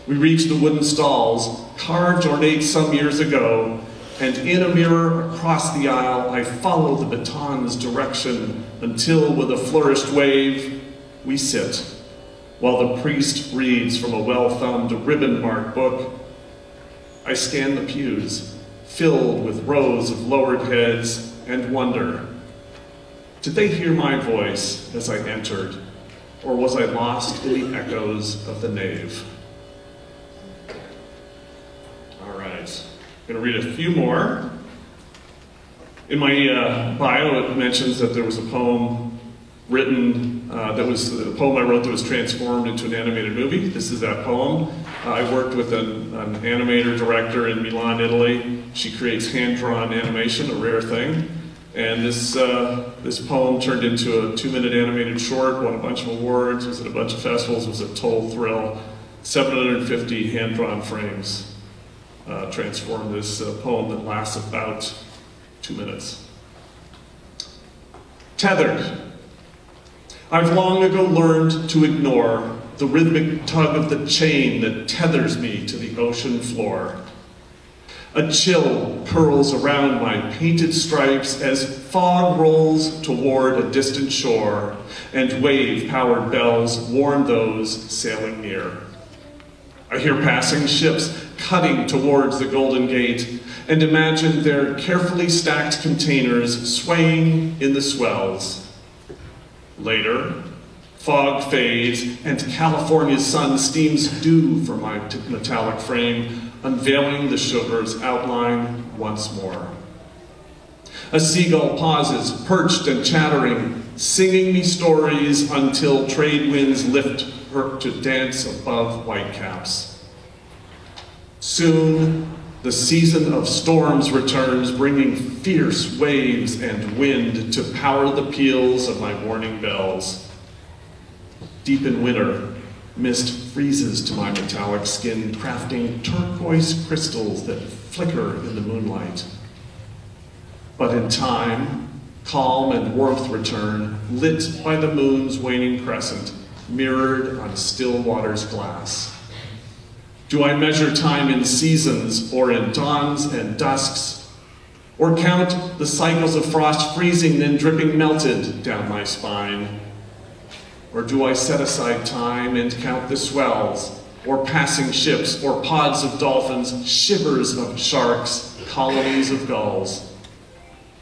We reach the wooden stalls, carved ornate some years ago, and in a mirror across the aisle, I follow the baton's direction until, with a flourished wave, we sit, while the priest reads from a well-thumbed, ribbon-marked book. I scan the pews, filled with rows of lowered heads, and wonder, did they hear my voice as I entered, or was I lost in the echoes of the nave? All right, I'm going to read a few more. In my bio, it mentions that there was a poem written, a poem I wrote that was transformed into an animated movie. This is that poem. I worked with an animator director in Milan, Italy. She creates hand-drawn animation, a rare thing. And this poem turned into a 2-minute animated short, won a bunch of awards, was at a bunch of festivals, was a total thrill. 750 hand-drawn frames transformed this poem that lasts about 2 minutes. Tethered. I've long ago learned to ignore the rhythmic tug of the chain that tethers me to the ocean floor. A chill curls around my painted stripes as fog rolls toward a distant shore, and wave-powered bells warn those sailing near. I hear passing ships cutting towards the Golden Gate, and imagine their carefully stacked containers swaying in the swells. Later, fog fades, and California's sun steams dew from my metallic frame, unveiling the sugar's outline once more. A seagull pauses, perched and chattering, singing me stories until trade winds lift her to dance above whitecaps. Soon, the season of storms returns, bringing fierce waves and wind to power the peals of my warning bells. Deep in winter, mist freezes to my metallic skin, crafting turquoise crystals that flicker in the moonlight. But in time, calm and warmth return, lit by the moon's waning crescent, mirrored on still water's glass. Do I measure time in seasons or in dawns and dusks, or count the cycles of frost freezing then dripping melted down my spine? Or do I set aside time and count the swells, or passing ships, or pods of dolphins, shivers of sharks, colonies of gulls?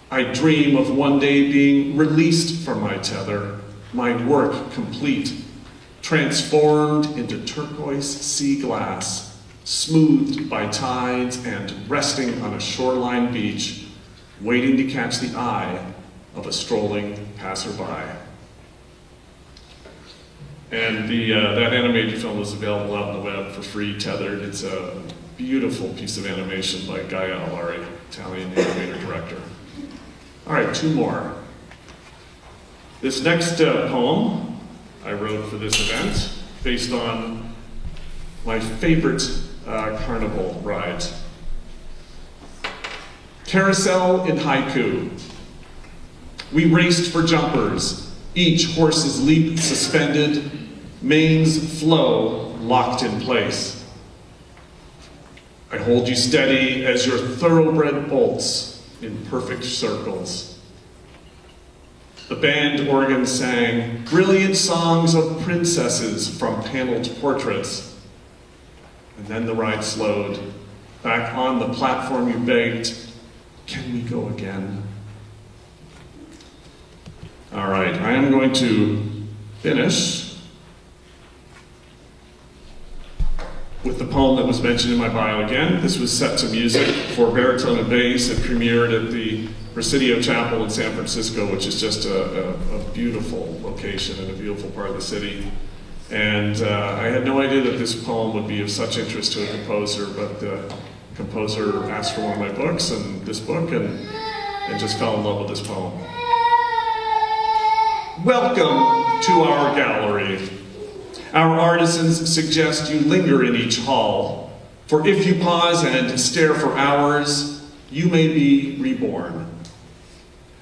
I dream of one day being released from my tether, my work complete, transformed into turquoise sea glass, smoothed by tides and resting on a shoreline beach, waiting to catch the eye of a strolling passerby. And that animated film is available out on the web for free, Tethered. It's a beautiful piece of animation by Gaia Allari, Italian animator director. All right, 2 more. This next poem I wrote for this event, based on my favorite carnival ride. Carousel in haiku. We raced for jumpers, each horse's leap suspended, mane's flow locked in place. I hold you steady as your thoroughbred bolts in perfect circles. The band organ sang brilliant songs of princesses from paneled portraits. And then the ride slowed. Back on the platform you begged, can we go again? All right, I am going to finish with the poem that was mentioned in my bio again. This was set to music for baritone and bass. It premiered at the Presidio Chapel in San Francisco, which is just a beautiful location and a beautiful part of the city. And I had no idea that this poem would be of such interest to a composer, but the composer asked for one of my books and this book, and just fell in love with this poem. Welcome to our gallery. Our artisans suggest you linger in each hall, for if you pause and stare for hours, you may be reborn.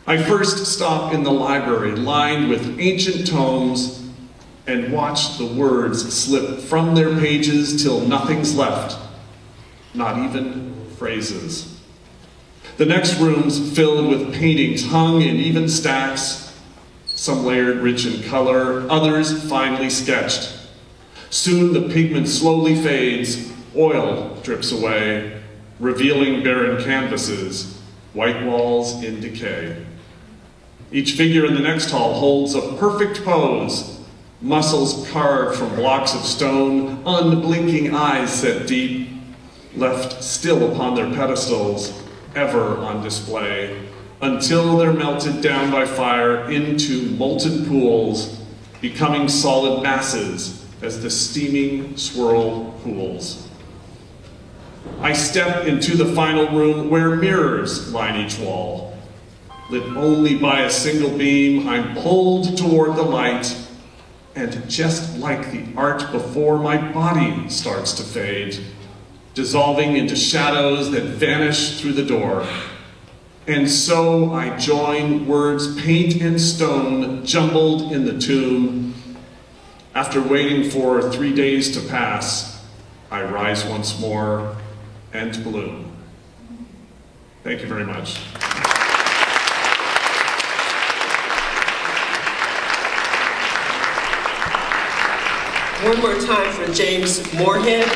I first stop in the library lined with ancient tomes and watch the words slip from their pages till nothing's left, not even phrases. The next room's filled with paintings hung in even stacks, some layered rich in color, others finely sketched. Soon the pigment slowly fades, oil drips away, revealing barren canvases, white walls in decay. Each figure in the next hall holds a perfect pose, muscles carved from blocks of stone, unblinking eyes set deep, left still upon their pedestals, ever on display, until they're melted down by fire into molten pools, becoming solid masses as the steaming swirl cools. I step into the final room where mirrors line each wall. Lit only by a single beam, I'm pulled toward the light, and just like the art before, my body starts to fade, dissolving into shadows that vanish through the door. And so I join words paint and stone jumbled in the tomb. After waiting for 3 days to pass, I rise once more and bloom. Thank you very much. One more time for James Moorhead.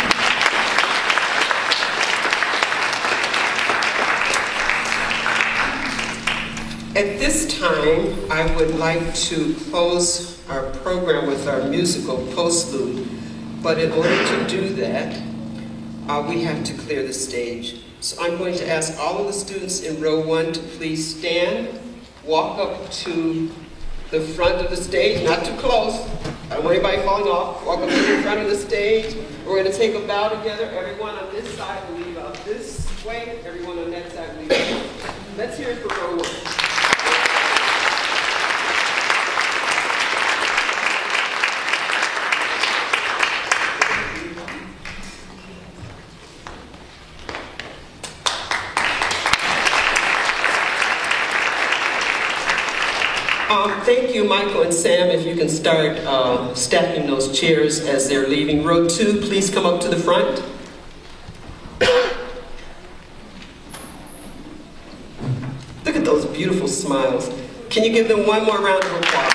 At this time, I would like to close our program with our musical postlude, but in order to do that, we have to clear the stage. So I'm going to ask all of the students in row 1 to please stand, walk up to the front of the stage, not too close. I don't want anybody falling off. Walk up to the front of the stage. We're going to take a bow together. Everyone on this side will leave out this way. Everyone on that side will leave out. Let's hear it for row 1. Thank you, Michael and Sam. If you can start stacking those chairs as they're leaving. Row 2, please come up to the front. Look at those beautiful smiles. Can you give them one more round of applause?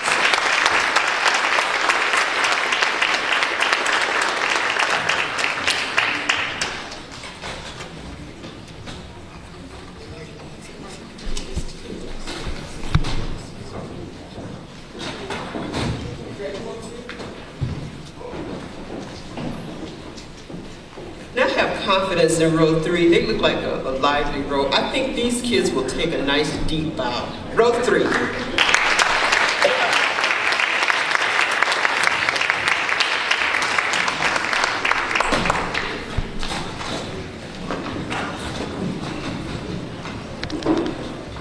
Confidence in row 3. They look like a lively row. I think these kids will take a nice deep bow. Row 3.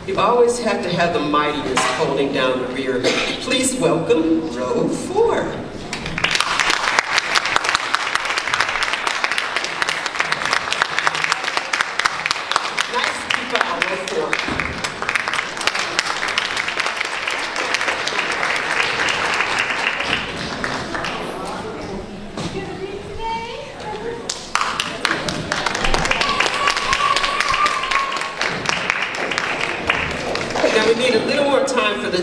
You always have to have the mightiness holding down the rear. Please welcome row 4.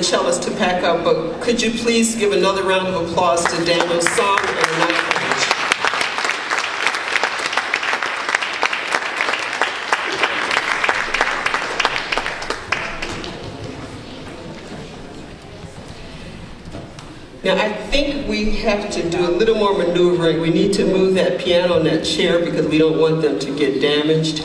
Cellist to pack up, but could you please give another round of applause to Daniel Song and Mike Page. Now I think we have to do a little more maneuvering. We need to move that piano and that chair because we don't want them to get damaged.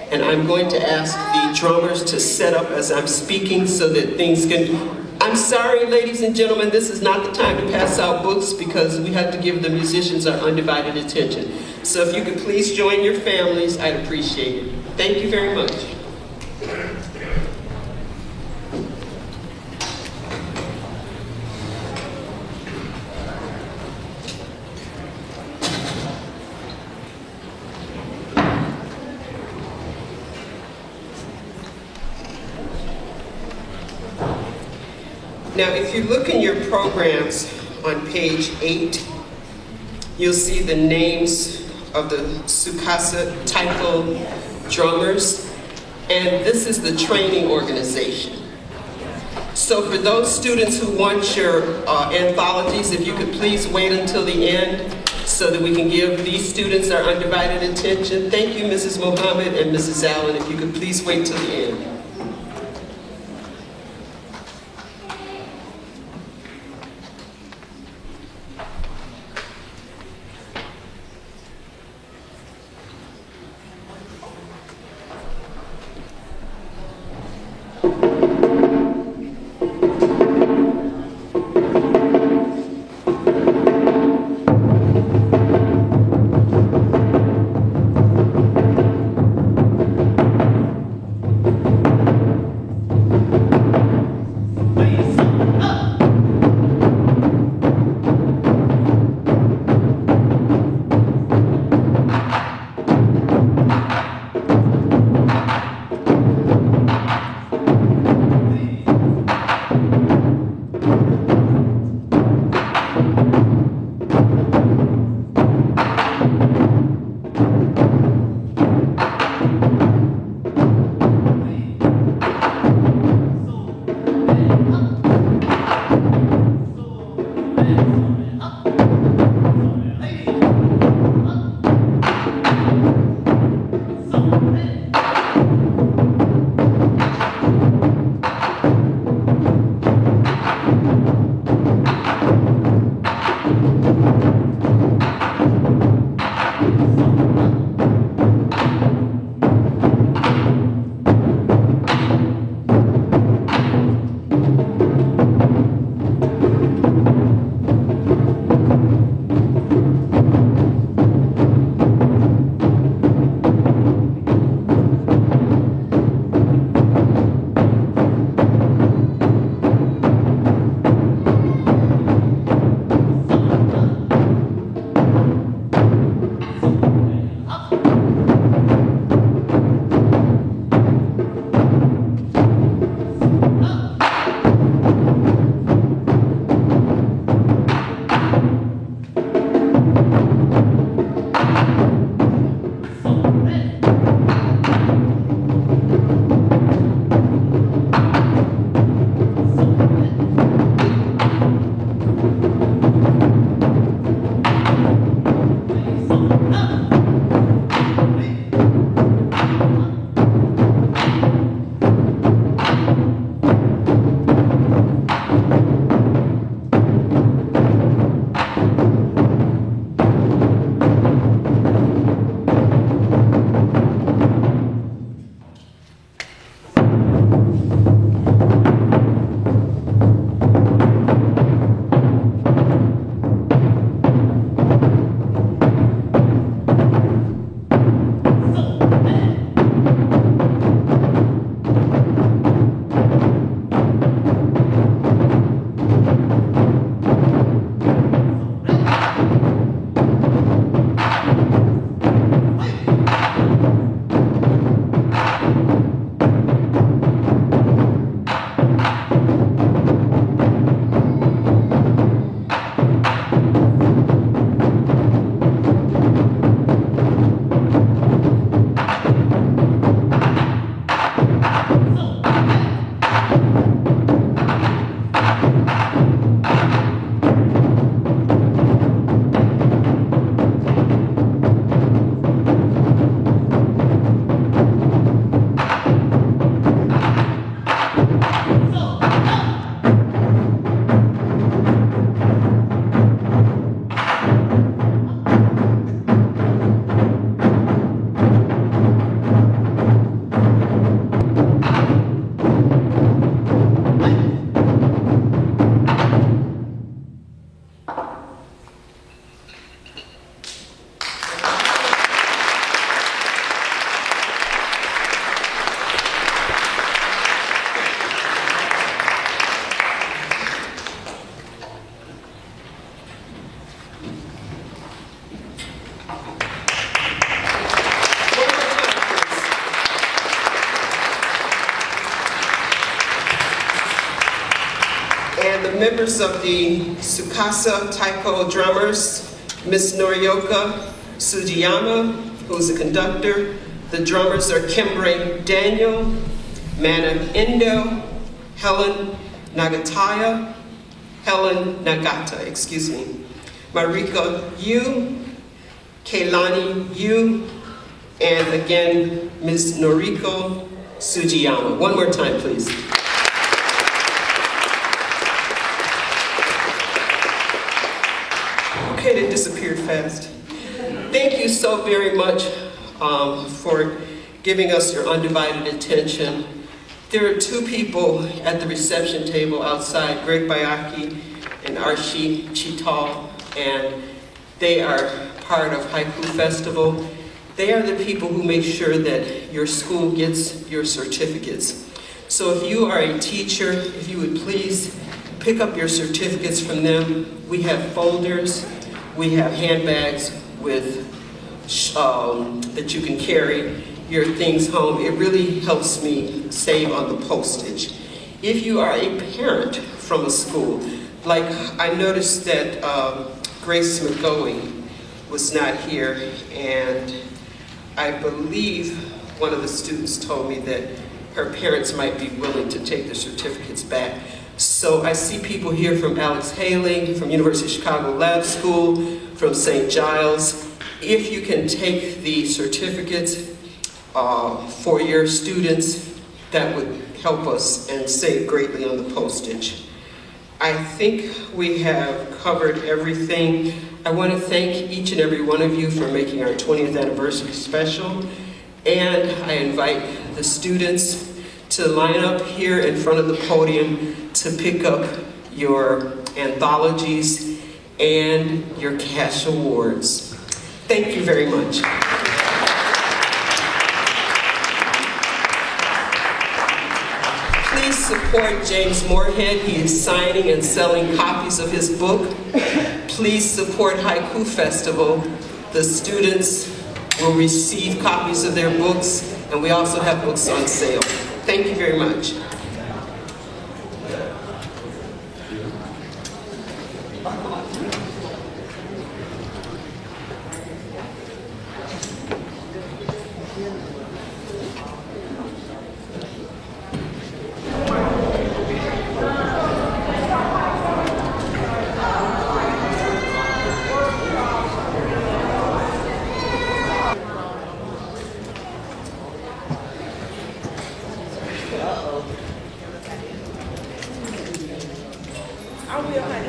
And I'm going to ask the drummers to set up as I'm speaking so that things can... I'm sorry, ladies and gentlemen, this is not the time to pass out books because we have to give the musicians our undivided attention. So if you could please join your families, I'd appreciate it. Thank you very much. Now, if you look in your programs, on page 8, you'll see the names of the Sukasa Taiko drummers, and this is the training organization. So for those students who want your anthologies, if you could please wait until the end so that we can give these students our undivided attention. Thank you, Mrs. Mohammed and Mrs. Allen. If you could please wait till the end. members of the Tsukasa Taiko drummers, Miss Norioka Sujiyama, who's a conductor. The drummers are Kimbre Daniel, Mana Indo, Helen Nagata, Marika Yu, Kailani Yu, and again, Ms. Noriko Sujiyama. One more time, please. Okay, they disappeared fast. Thank you so very much for giving us your undivided attention. There are two people at the reception table outside, Greg Bayaki and Arshi Chital, and they are part of Haiku Festival. They are the people who make sure that your school gets your certificates. So if you are a teacher, if you would please pick up your certificates from them. We have folders, we have handbags with that you can carry your things home. It really helps me save on the postage. If you are a parent from a school, like I noticed that Grace McGoey was not here, and I believe one of the students told me that her parents might be willing to take the certificates back. So I see people here from Alex Haley, from University of Chicago Lab School, from St. Giles. If you can take the certificates for your students, that would help us and save greatly on the postage. I think we have covered everything. I want to thank each and every one of you for making our 20th anniversary special. And I invite the students to line up here in front of the podium to pick up your anthologies and your cash awards. Thank you very much. Please support James Moorhead. He is signing and selling copies of his book. Please support Haiku Festival. The students will receive copies of their books, and we also have books on sale. Thank you very much. I'll be all right.